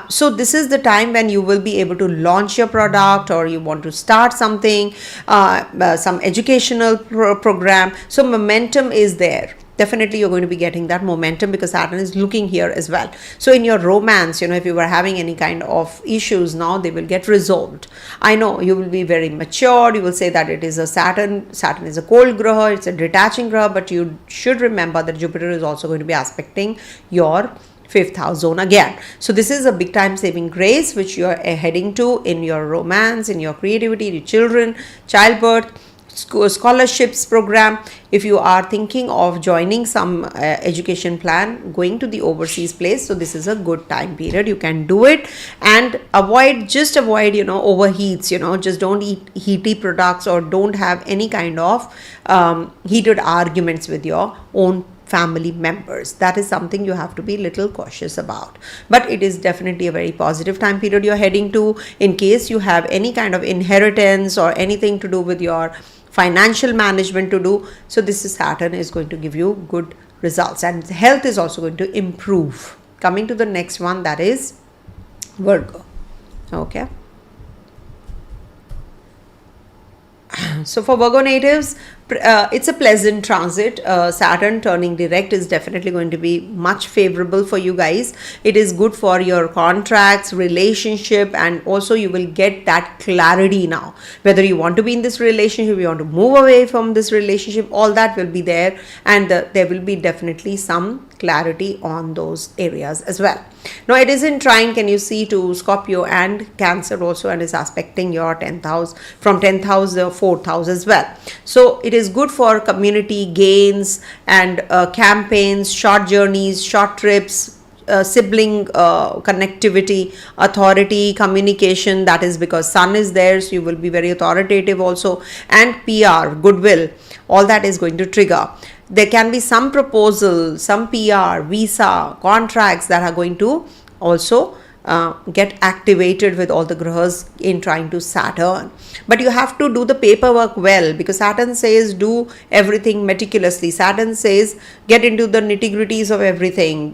Speaker 1: So this is the time when you will be able to launch your product, or you want to start something, some educational program. So momentum is there. Definitely you're going to be getting that momentum because Saturn is looking here as well. So in your romance, if you were having any kind of issues, now they will get resolved. I know you will be very mature. You will say that it is a Saturn is a cold graha, it's a detaching graha, but you should remember that Jupiter is also going to be aspecting your 5th house zone again. So this is a big time saving grace which you are heading to in your romance, in your creativity, your children, childbirth, scholarships program. If you are thinking of joining some education plan, going to the overseas place, so this is a good time period. You can do it, and avoid overheats. Just don't eat heaty products, or don't have any kind of heated arguments with your own family members. That is something you have to be little cautious about. But it is definitely a very positive time period you're heading to. In case you have any kind of inheritance or anything to do with your financial management to do. So this is Saturn is going to give you good results, and health is also going to improve. Coming to the next one, that is Virgo. Okay. So for Virgo natives, it's a pleasant transit. Saturn turning direct is definitely going to be much favorable for you guys. It is good for your contracts, relationship, and also you will get that clarity now. Whether you want to be in this relationship, you want to move away from this relationship, all that will be there, and there will be definitely some clarity on those areas as well. Now it is in trine, can you see, to Scorpio and Cancer also, and is aspecting your 10th house, from 10th house, the 4th house as well. So it is good for community gains and campaigns, short journeys, short trips, sibling connectivity, authority, communication. That is because Sun is there, so you will be very authoritative also, and PR, goodwill, all that is going to trigger. There can be some proposal, some PR, visa, contracts that are going to also get activated with all the grahas in trine to Saturn. But you have to do the paperwork well, because Saturn says do everything meticulously. Saturn says get into the nitty-gritties of everything.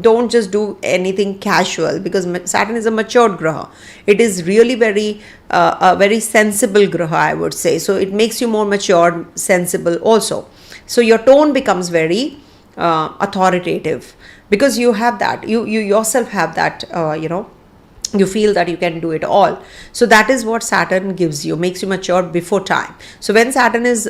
Speaker 1: Don't just do anything casual, because Saturn is a matured graha. It is really a very sensible graha, I would say. So it makes you more mature, sensible also. So your tone becomes very authoritative, because you have that, you yourself have that, you feel that you can do it all. So that is what Saturn gives you, makes you mature before time. So when Saturn is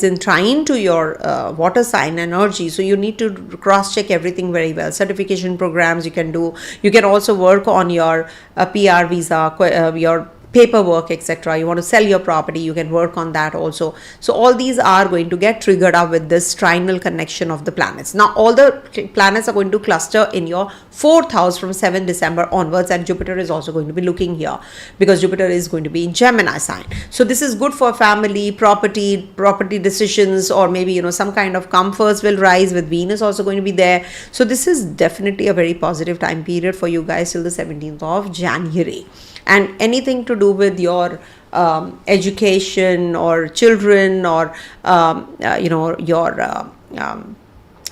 Speaker 1: in trine to your water sign energy, so you need to cross check everything very well. Certification programs you can do. You can also work on your PR, visa, your paperwork, etc. You want to sell your property, you can work on that also. So all these are going to get triggered up with this trinal connection of the planets. Now all the planets are going to cluster in your 4th house from 7 December onwards, and Jupiter is also going to be looking here, because Jupiter is going to be in Gemini sign. So this is good for family, property decisions, or maybe some kind of comforts will rise, with Venus also going to be there. So this is definitely a very positive time period for you guys till the 17th of January. And anything to do with your education or children, or your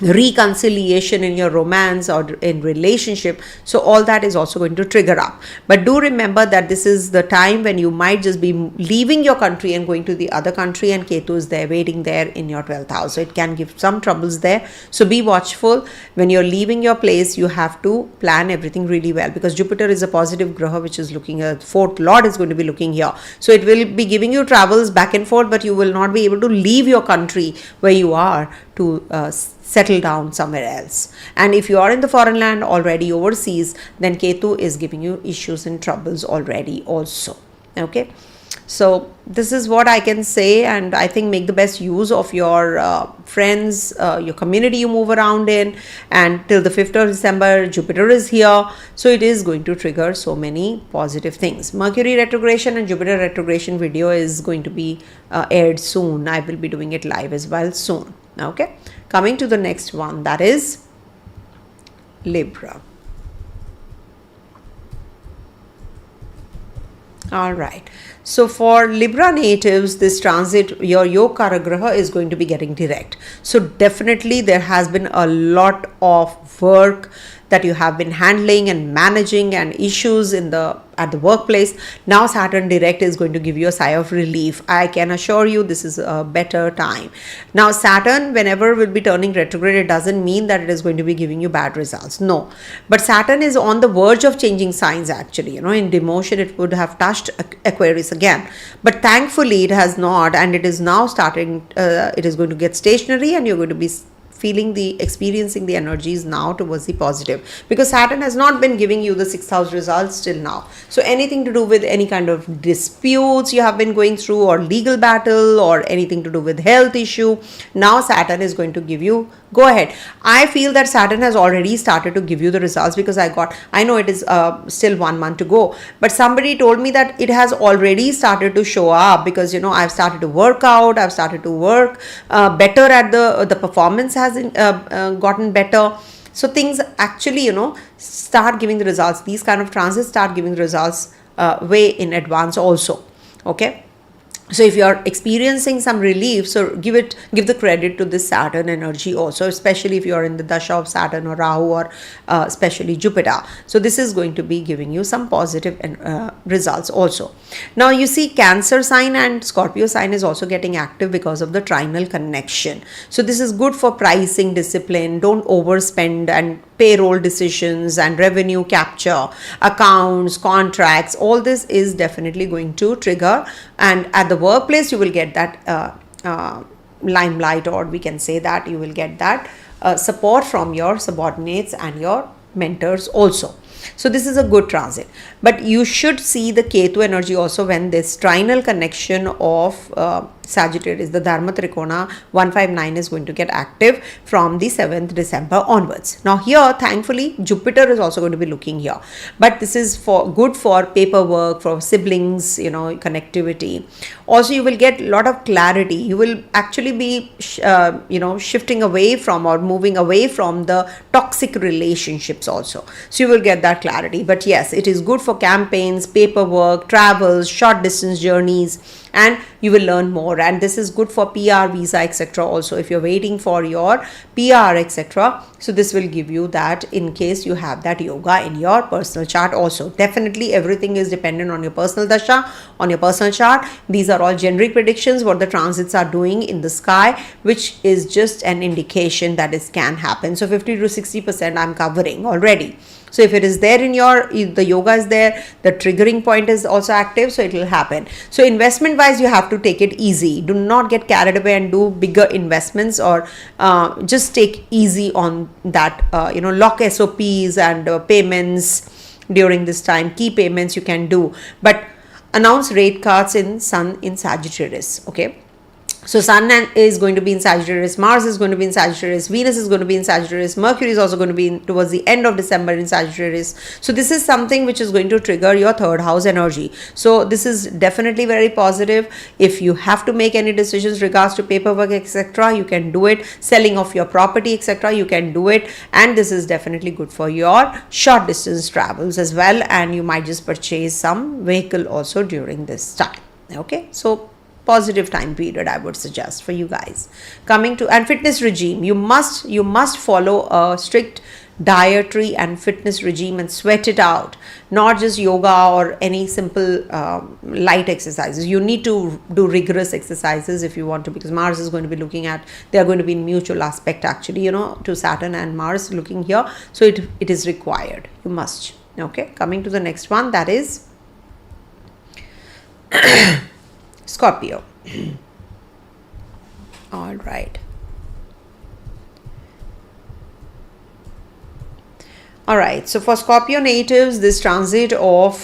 Speaker 1: reconciliation in your romance or in relationship, so all that is also going to trigger up. But do remember that this is the time when you might just be leaving your country and going to the other country, and Ketu is there waiting there in your 12th house, so it can give some troubles there. So be watchful when you're leaving your place. You have to plan everything really well, because Jupiter is a positive graha which is looking at 4th lord is going to be looking here, so it will be giving you travels back and forth, but you will not be able to leave your country where you are to settle down somewhere else. And if you are in the foreign land already overseas, then Ketu is giving you issues and troubles already also. Okay, so this is what I can say, and I think make the best use of your friends, your community you move around in. And till the 5th of December, Jupiter is here, so it is going to trigger so many positive things. Mercury retrogression and Jupiter retrogression video is going to be aired soon. I will be doing it live as well soon. Okay, coming to the next one, that is Libra. All right, so for Libra natives, this transit, your Yoga Graha is going to be getting direct. So definitely there has been a lot of work that you have been handling and managing, and issues at the workplace. Now Saturn direct is going to give you a sigh of relief. I can assure you this is a better time. Now Saturn, whenever will be turning retrograde, it doesn't mean that it is going to be giving you bad results. No, but Saturn is on the verge of changing signs actually. In demotion it would have touched Aquarius again, but thankfully it has not, and it is now starting, it is going to get stationary, and you're going to be experiencing the energies now towards the positive, because Saturn has not been giving you the 6th house results till now. So anything to do with any kind of disputes you have been going through, or legal battle, or anything to do with health issue, now Saturn is going to give you go ahead. I feel that Saturn has already started to give you the results, because I know it is still 1 month to go, but somebody told me that it has already started to show up, because I've started to work out, I've started to work better at the performance has gotten better. So things actually start giving the results. These kind of transits start giving the results way in advance also. Okay, So if you're experiencing some relief, so give the credit to this Saturn energy also, especially if you're in the dasha of Saturn or Rahu, or especially Jupiter. So this is going to be giving you some positive results also. Now you see Cancer sign and Scorpio sign is also getting active because of the trinal connection. So this is good for pricing discipline. Don't overspend, and payroll decisions and revenue capture, accounts, contracts, all this is definitely going to trigger. And at the workplace you will get that limelight, or we can say that you will get that support from your subordinates and your mentors also. So this is a good transit, but you should see the Ketu energy also when this trinal connection of Sagittarius, the Dharma Trikona 159 is going to get active from the 7th December onwards. Now here, thankfully, Jupiter is also going to be looking here, but this is for good for paperwork, for siblings, connectivity. Also, you will get a lot of clarity. You will actually be, shifting away from or moving away from the toxic relationships also. So you will get that clarity. But yes, it is good for campaigns, paperwork, travels, short distance journeys, and you will learn more. And this is good for PR, visa, etc. also, if you're waiting for your PR, etc. So this will give you that in case you have that yoga in your personal chart also. Definitely everything is dependent on your personal dasha, on your personal chart. These are all generic predictions, what the transits are doing in the sky, which is just an indication that it can happen. So 50 to 60% I'm covering already. So if it is there in the yoga is there, the triggering point is also active, so it will happen. So investment wise, you have to take it easy. Do not get carried away and do bigger investments, or just take easy on that, lock SOPs and payments during this time. Key payments you can do, but announce rate cards in Sun in Sagittarius, okay? So Sun is going to be in Sagittarius, Mars is going to be in Sagittarius, Venus is going to be in Sagittarius, Mercury is also going to be towards the end of December in Sagittarius. So this is something which is going to trigger your third house energy. So this is definitely very positive. If you have to make any decisions regards to paperwork, etc., you can do it. Selling of your property, etc., you can do it. And this is definitely good for your short distance travels as well. And you might just purchase some vehicle also during this time. Okay, so positive time period I would suggest for you guys. Coming to and fitness regime, you must follow a strict dietary and fitness regime and sweat it out, not just yoga or any simple light exercises. You need to do rigorous exercises if you want to, because Mars is going to be looking at, they are going to be in mutual aspect actually, to Saturn and Mars looking here. So it is required, you must. Okay, coming to the next one, that is Scorpio. All right. All right. So for Scorpio natives, this transit of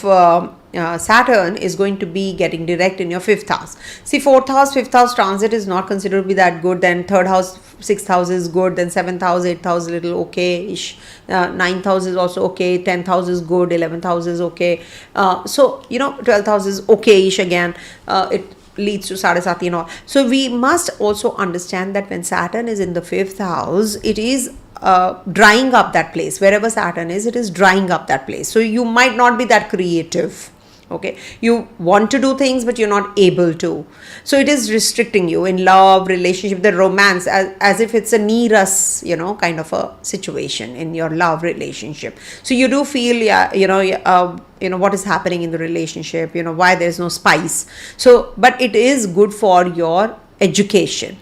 Speaker 1: Saturn is going to be getting direct in your 5th house. See, 4th house, 5th house transit is not considered to be that good. Then 3rd house, 6th house is good. Then 7th house, 8th house a little okay-ish. 9th house is also okay. 10th house is good. 11th house is okay. So 12th house is okay-ish again. It leads to Sadasati and all. So we must also understand that when Saturn is in the 5th house, it is drying up that place. Wherever Saturn is, it is drying up that place. So you might not be that creative. Okay, you want to do things, but you're not able to. So it is restricting you in love, relationship, the romance, as if it's a near us, kind of a situation in your love relationship. So you do feel, what is happening in the relationship, why there's no spice. So, but it is good for your education.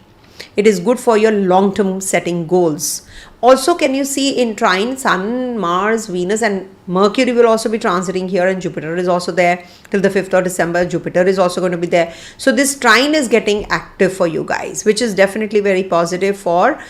Speaker 1: It is good for your long-term setting goals. Also, can you see in Trine, Sun, Mars, Venus and Mercury will also be transiting here, and Jupiter is also there till the 5th of December. Jupiter is also going to be there. So this Trine is getting active for you guys, which is definitely very positive for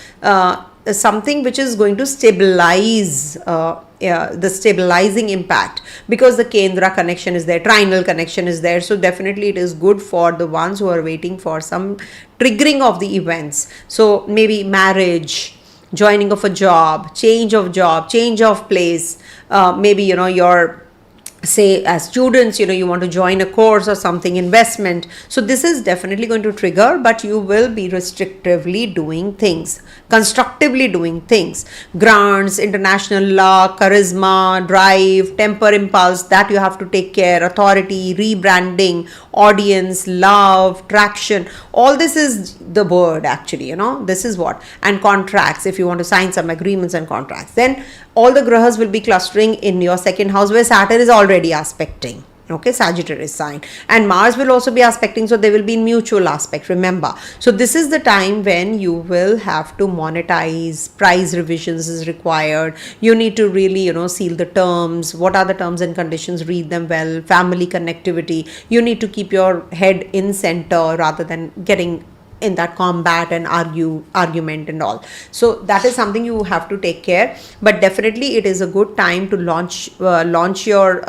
Speaker 1: something which is going to stabilize the stabilizing impact, because the Kendra connection is there, trinal connection is there. So definitely it is good for the ones who are waiting for some triggering of the events. So maybe marriage, joining of a job, change of place, maybe your say as students, you want to join a course or something, investment. So this is definitely going to trigger, but you will be restrictively doing things, constructively doing things. Grants, international law, charisma, drive, temper, impulse, that you have to take care. Authority, rebranding, audience, love, traction, all this is the word actually, this is what. And contracts, if you want to sign some agreements and contracts, then all the grahas will be clustering in your second house where Saturn is already aspecting. Okay, Sagittarius sign, and Mars will also be aspecting, so they will be in mutual aspect, remember. So this is the time when you will have to monetize, price revisions is required. You need to really, seal the terms. What are the terms and conditions? Read them well. Family connectivity. You need to keep your head in center rather than getting in that combat and argument and all. So that is something you have to take care. But definitely it is a good time to launch your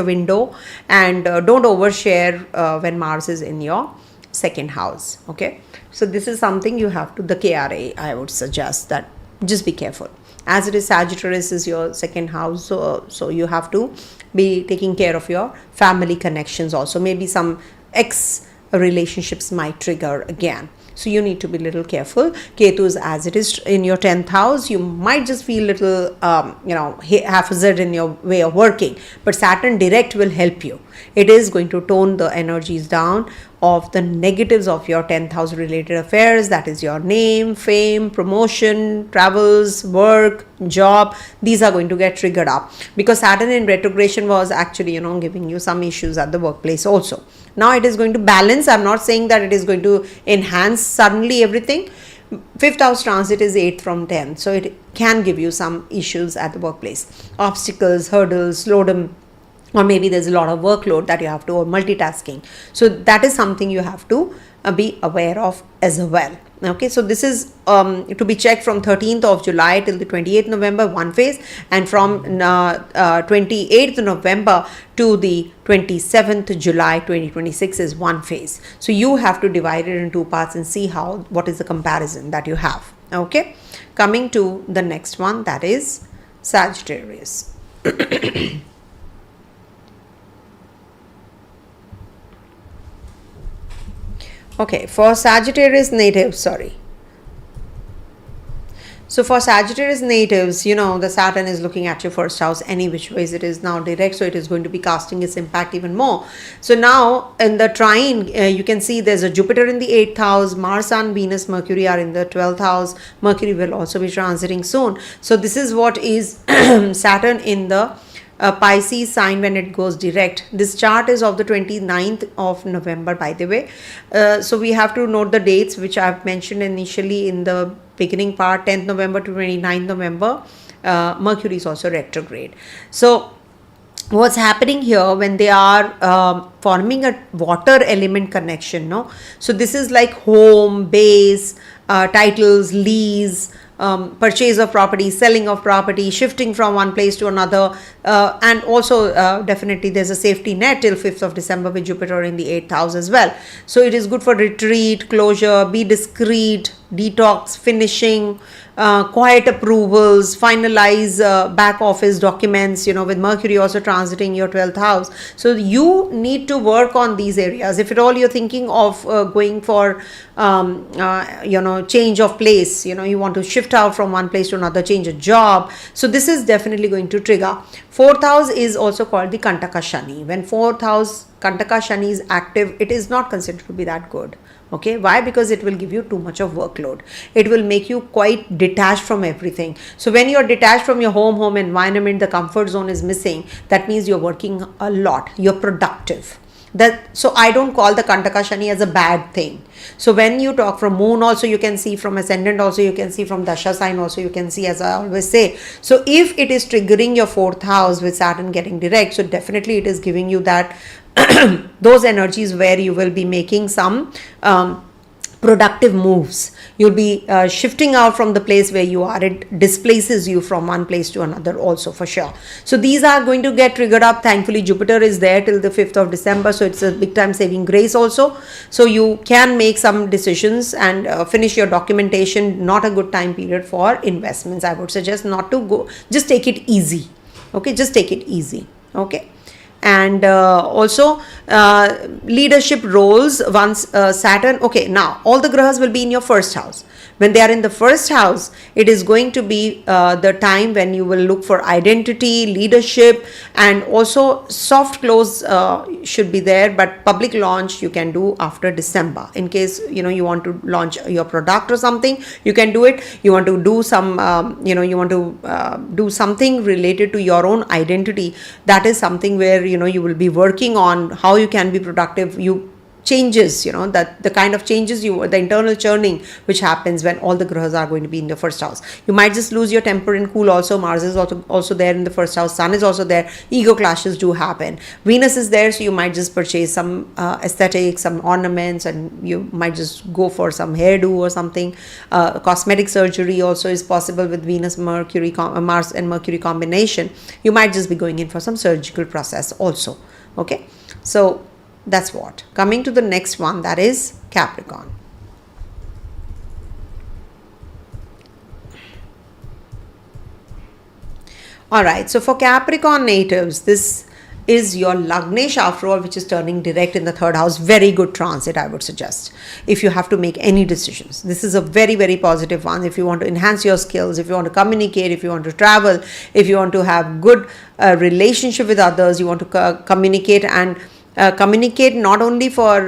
Speaker 1: window, and don't overshare when Mars is in your second house. Okay, so this is something you have to, the KRA, I would suggest that just be careful, as it is Sagittarius is your second house, so you have to be taking care of your family connections also. Maybe some ex relationships might trigger again, so you need to be a little careful. Ketu is as it is in your 10th house. You might just feel little haphazard in your way of working, but Saturn direct will help you. It is going to tone the energies down of the negatives of your 10th house related affairs, that is your name, fame, promotion, travels, work, job. These are going to get triggered up because Saturn in retrogression was actually giving you some issues at the workplace also. Now it is going to balance. I'm not saying that it is going to enhance suddenly everything. 5th house transit is 8th from 10th, so it can give you some issues at the workplace, obstacles, hurdles, slowdom, or maybe there's a lot of workload that you have to, or multitasking. So that is something you have to be aware of as well. Okay, so this is to be checked from 13th of July till the 28th November, one phase, and from 28th November to the 27th July 2026 is one phase. So you have to divide it in two parts and see what is the comparison that you have. Okay, coming to the next one, that is Sagittarius. Okay, for Sagittarius natives, So for Sagittarius natives, the Saturn is looking at your first house any which ways. It is now direct, so it is going to be casting its impact even more. So now in the trine, you can see there's a Jupiter in the 8th house, Mars, Sun, Venus, Mercury are in the 12th house. Mercury will also be transiting soon. So this is what is Saturn in the Pisces sign when it goes direct. This chart is of the 29th of November, by the way. So we have to note the dates which I've mentioned initially in the beginning part, 10th November to 29th November. Mercury is also retrograde. So what's happening here when they are forming a water element connection, no? So this is like home, base, titles, lease, purchase of property, selling of property, shifting from one place to another, and also definitely there's a safety net till 5th of December with Jupiter in the 8th house as well. So it is good for retreat, closure, be discreet, detox, finishing, quiet approvals, finalize back office documents, with Mercury also transiting your 12th house. So you need to work on these areas. If at all you're thinking of going for change of place, you want to shift out from one place to another, change a job, so this is definitely going to trigger. 4th house is also called the Kantaka Shani. When 4th house Kantaka Shani is active, it is not considered to be that good. Okay, why? Because it will give you too much of workload. It will make you quite detached from everything. So when you're detached from your home environment, the comfort zone is missing. That means you're working a lot. You're productive. So I don't call the Kantaka Shani as a bad thing. So when you talk from moon also, you can see from ascendant also, you can see from dasha sign also, you can see, as I always say. So if it is triggering your 4th house with Saturn getting direct, so definitely it is giving you that those energies where you will be making some productive moves. You'll be shifting out from the place where you are. It displaces you from one place to another also, for sure. So these are going to get triggered up. Thankfully Jupiter is there till the 5th of December, so it's a big time saving grace also. So you can make some decisions and finish your documentation. Not a good time period for investments. I would suggest not to go, just take it easy. Okay, just take it easy. Okay, and also leadership roles once Saturn. Okay, now all the grahas will be in your first house. When they are in the first house, it is going to be the time when you will look for identity, leadership, and also soft close should be there, but public launch you can do after December. In case you want to launch your product or something, you can do it. You want to do some you want to do something related to your own identity. That is something where you will be working on how you can be productive. Changes, that the kind of changes the internal churning which happens when all the grahas are going to be in the first house. You might just lose your temper and cool also. Mars is also there in the first house. Sun is also there. Ego clashes do happen. Venus is there, so you might just purchase some aesthetics, some ornaments, and you might just go for some hairdo or something. Cosmetic surgery also is possible with Venus, Mercury, Mars and Mercury combination. You might just be going in for some surgical process also. Okay, so that's what. Coming to the next one, that is Capricorn. Alright, so for Capricorn natives, this is your Lagnesh after all, which is turning direct in the third house. Very good transit, I would suggest, if you have to make any decisions. This is a very, very positive one. If you want to enhance your skills, if you want to communicate, if you want to travel, if you want to have good relationship with others, you want to communicate and communicate not only for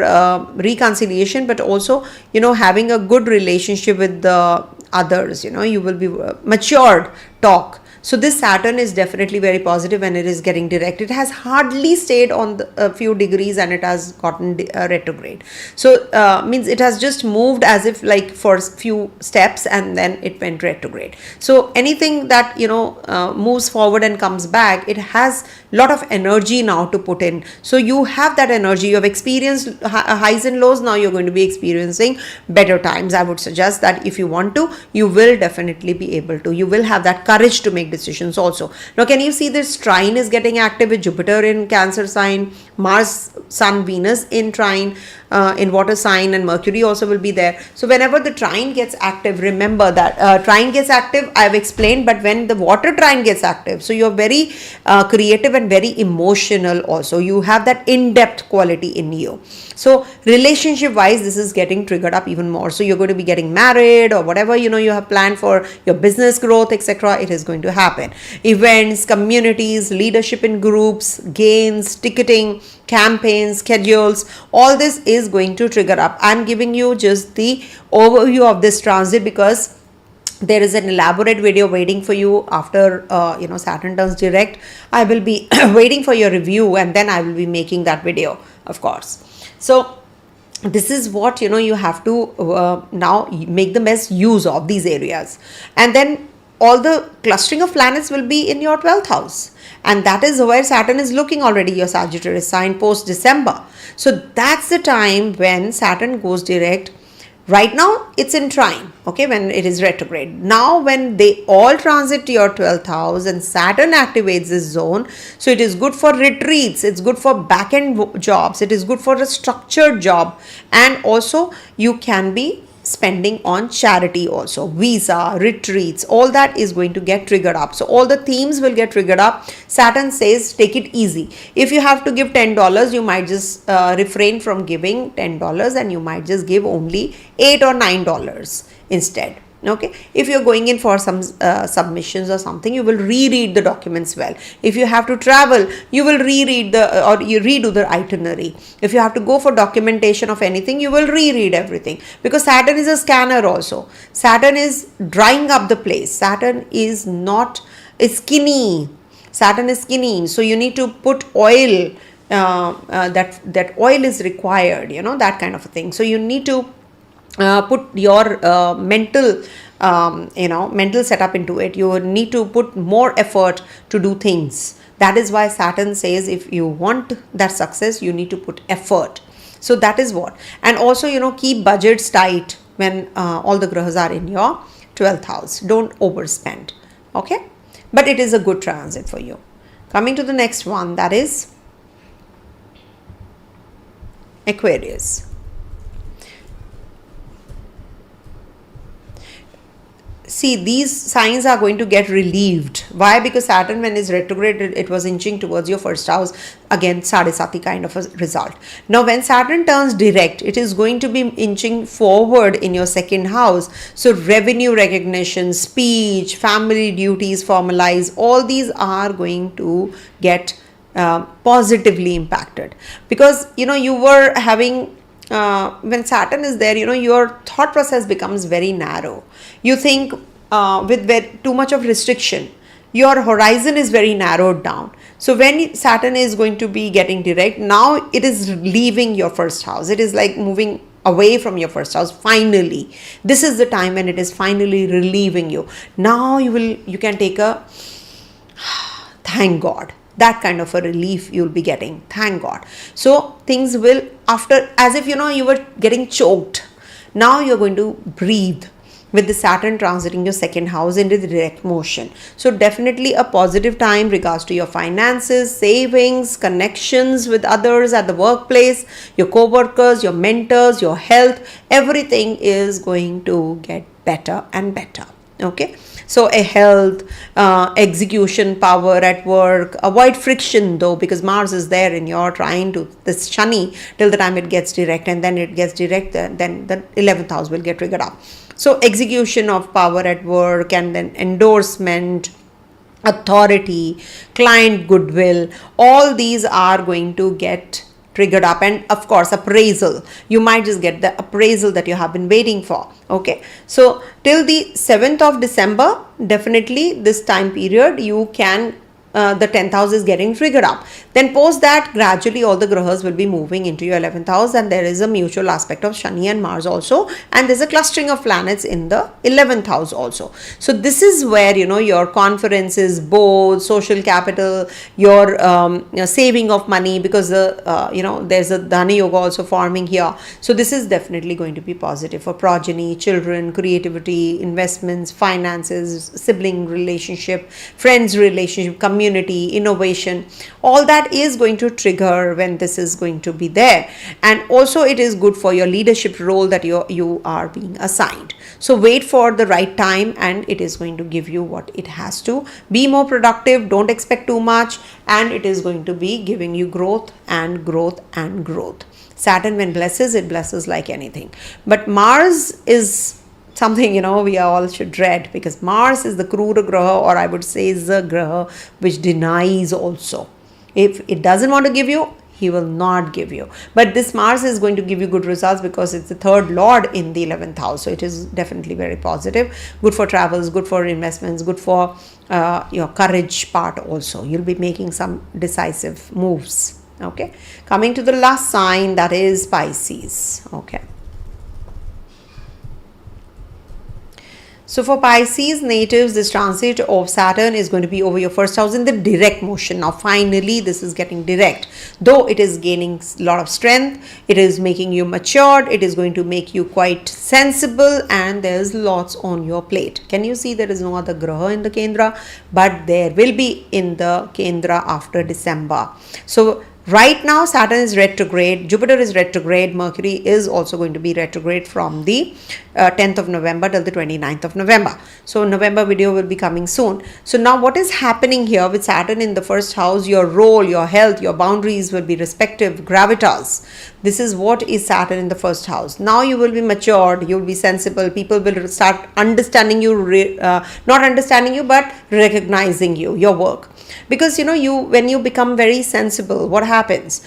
Speaker 1: reconciliation, but also having a good relationship with the others. You will be matured talk. So this Saturn is definitely very positive when it is getting direct. It has hardly stayed on a few degrees and it has gotten retrograde. So means it has just moved as if like for few steps and then it went retrograde. So anything that moves forward and comes back, it has a lot of energy now to put in. So you have that energy. You have experienced highs and lows. Now you're going to be experiencing better times. I would suggest that if you want to, you will definitely be able to. You will have that courage to make decisions also. Now can you see this Trine is getting active with Jupiter in Cancer sign, Mars, Sun, Venus in Trine, in water sign, and Mercury also will be there. So whenever the Trine gets active, remember that Trine gets active, I have explained, but when the water Trine gets active, so you're very creative and very emotional also. You have that in-depth quality in you. So relationship wise, this is getting triggered up even more. So you're going to be getting married or whatever you have planned for your business growth, etc. It is going to happen. Events, communities, leadership in groups, gains, ticketing, campaigns, schedules, all this is going to trigger up. I'm giving you just the overview of this transit because there is an elaborate video waiting for you after Saturn turns direct. I will be waiting for your review and then I will be making that video, of course. So this is what you have to now make the best use of these areas. And then all the clustering of planets will be in your 12th house. And that is where Saturn is looking already, your Sagittarius sign post December. So that's the time when Saturn goes direct. Right now it's in Trine, okay, when it is retrograde. Now when they all transit to your 12th house and Saturn activates this zone, so it is good for retreats, it's good for back-end jobs, it is good for a structured job, and also you can be spending on charity also, visa, retreats, all that is going to get triggered up. So all the themes will get triggered up. Saturn says take it easy. If you have to give $10, you might just refrain from giving $10 and you might just give only $8 or $9 instead. Okay, if you're going in for some submissions or something, you will reread the documents well. If you have to travel, you will reread you redo the itinerary. If you have to go for documentation of anything, you will reread everything, because Saturn is a scanner also. Saturn is drying up the place. Saturn is skinny. Saturn is skinny, so you need to put oil. That oil is required, that kind of a thing. So you need to put your mental setup into it. You need to put more effort to do things. That is why Saturn says if you want that success, you need to put effort. So that is what. And also, keep budgets tight when all the grahas are in your 12th house. Don't overspend. Okay, but it is a good transit for you. Coming to the next one, that is see, these signs are going to get relieved. Why? Because Saturn, when it's retrograde, it was inching towards your first house. Again, sadesati kind of a result. Now, when Saturn turns direct, it is going to be inching forward in your second house. So, revenue recognition, speech, family duties formalize, all these are going to get positively impacted. Because, you were having when Saturn is there, your thought process becomes very narrow. You think with too much of restriction. Your horizon is very narrowed down. So when Saturn is going to be getting direct, now it is leaving your first house. It is like moving away from your first house. Finally, this is the time when it is finally relieving you. Now you can take a thank God. That kind of a relief you'll be getting. Thank God. So things will, after, as if you were getting choked. Now you're going to breathe with the Saturn transiting your second house into the direct motion. So definitely a positive time regards to your finances, savings, connections with others at the workplace, your co-workers, your mentors, your health. Everything is going to get better and better. Okay, so a health, execution power at work, avoid friction though, because Mars is there and you're trying to, this Shani, till the time it gets direct, and then it gets direct, then the 11th house will get triggered up. So execution of power at work, and then endorsement, authority, client goodwill, all these are going to get triggered up. And of course appraisal, you might just get the appraisal that you have been waiting for. Okay, so till the 7th of December, definitely this time period you can the 10th house is getting triggered up. Then post that, gradually all the grahas will be moving into your 11th house, and there is a mutual aspect of Shani and Mars also, and there's a clustering of planets in the 11th house also. So this is where your conferences, boards, social capital, your saving of money, because there's a Dhani Yoga also forming here. So this is definitely going to be positive for progeny, children, creativity, investments, finances, sibling relationship, friends relationship, community, innovation. All that is going to trigger when this is going to be there. And also it is good for your leadership role that you are being assigned. So wait for the right time, and it is going to give you what it has to. Be more productive, don't expect too much, and it is going to be giving you growth and growth and growth. Saturn, when blesses, it blesses like anything. But Mars is something we all should dread, because Mars is the Krura Graha, or I would say is the Graha which denies also. If it doesn't want to give you, he will not give you. But this Mars is going to give you good results, because it's the third lord in the 11th house. So it is definitely very positive. Good for travels, good for investments, good for your courage part also. You'll be making some decisive moves. Okay. Coming to the last sign, that is Pisces. Okay. So for Pisces natives, this transit of Saturn is going to be over your first house in the direct motion. Now finally this is getting direct. Though it is gaining a lot of strength, it is making you matured, it is going to make you quite sensible, and there's lots on your plate. Can you see there is no other graha in the Kendra? But there will be in the Kendra after December. So right now Saturn is retrograde, Jupiter is retrograde, Mercury is also going to be retrograde from the 10th of November till the 29th of November. So November video will be coming soon. So now what is happening here with Saturn in the first house, your role, your health, your boundaries will be respective, gravitas. This is what is Saturn in the first house. Now you will be matured, you will be sensible, people will start understanding you, not understanding you, but recognizing you, your work. Because when you become very sensible, what happens?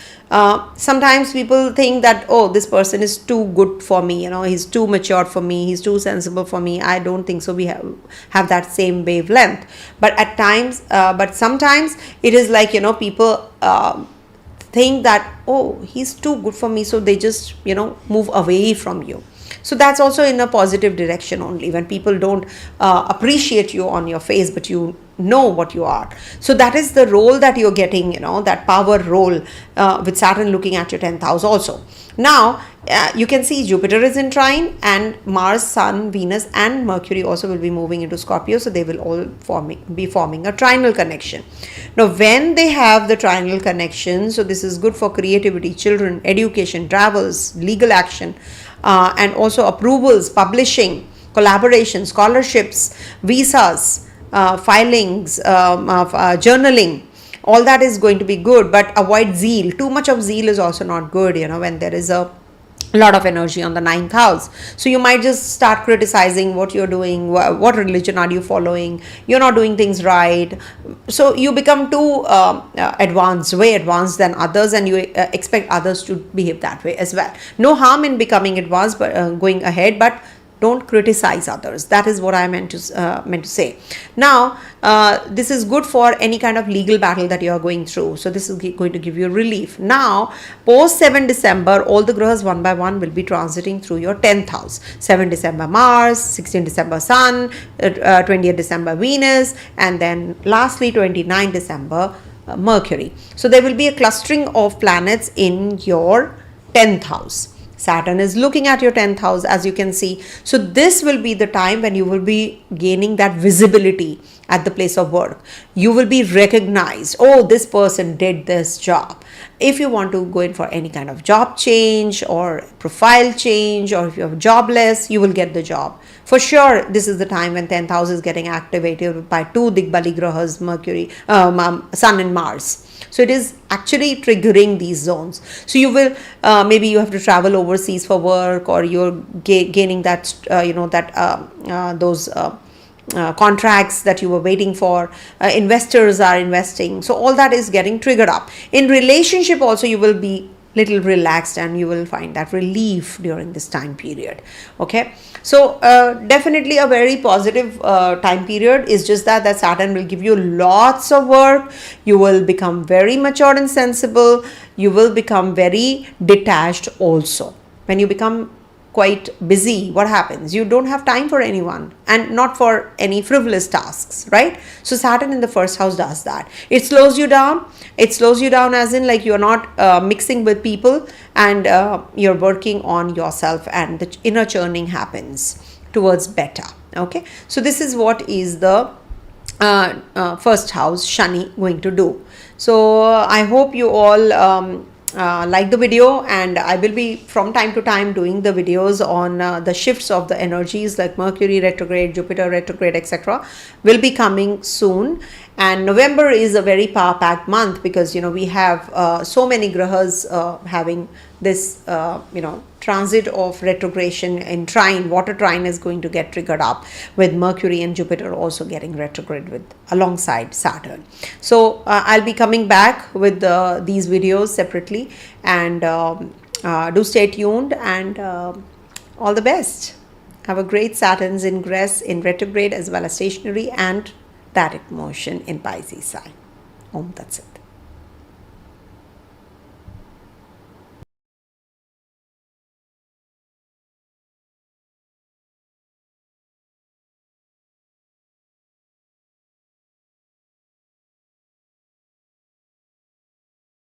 Speaker 1: Sometimes people think that, oh, this person is too good for me, he's too mature for me, he's too sensible for me. I don't think so. We have that same wavelength. But at times, but sometimes it is like, people think that, oh, he's too good for me, so they just move away from you. So that's also in a positive direction only, when people don't appreciate you on your face, but you know what you are. So that is the role that you're getting, that power role with Saturn looking at your 10th house also. Now you can see Jupiter is in Trine, and Mars, Sun, Venus and Mercury also will be moving into Scorpio. So they will all be forming a trinal connection. Now when they have the trinal connection, so this is good for creativity, children, education, travels, legal action, and also approvals, publishing, collaboration, scholarships, visas, filings, journaling. All that is going to be good, but avoid zeal. Too much of zeal is also not good, when there is a lot of energy on the ninth house. So you might just start criticizing what you're doing, what religion are you following, you're not doing things right. So you become too advanced, way advanced than others, and you expect others to behave that way as well. No harm in becoming advanced, but going ahead, but don't criticize others. That is what I meant to say. Now, this is good for any kind of legal battle that you are going through. So this is going to give you relief. Now, post 7 December, all the grahas one by one will be transiting through your 10th house. 7 December Mars, 16 December Sun, 20th December Venus, and then lastly 29 December Mercury. So there will be a clustering of planets in your 10th house. Saturn is looking at your 10th house, as you can see. So this will be the time when you will be gaining that visibility at the place of work. You will be recognized. Oh, this person did this job. If you want to go in for any kind of job change or profile change, or if you're jobless, you will get the job. For sure, this is the time when 10th house is getting activated by two Digbali grahas, Mercury, Sun and Mars. So it is actually triggering these zones. So you will, maybe you have to travel overseas for work, or you're gaining that, those contracts that you were waiting for. Investors are investing. So all that is getting triggered up. In relationship also, you will be little relaxed, and you will find that relief during this time period. Okay, so definitely a very positive time period. Is just that Saturn will give you lots of work. You will become very mature and sensible. You will become very detached also. When you become quite busy, what happens? You don't have time for anyone, and not for any frivolous tasks, right? So Saturn in the first house does that. It slows you down. It slows you down as in, like, you're not mixing with people, and you're working on yourself, and the inner churning happens towards better. Okay, so this is what is the first house Shani going to do. So I hope you all like the video, and I will be from time to time doing the videos on the shifts of the energies, like Mercury retrograde, Jupiter retrograde, etc. will be coming soon. And November is a very power packed month, because we have so many grahas having this transit of retrogression in Trine. Water Trine is going to get triggered up, with Mercury and Jupiter also getting retrograde alongside Saturn. So I'll be coming back with these videos separately, and do stay tuned, and all the best. Have a great Saturn's ingress in retrograde, as well as stationary and direct motion in Pisces sign. Om Tat Sat.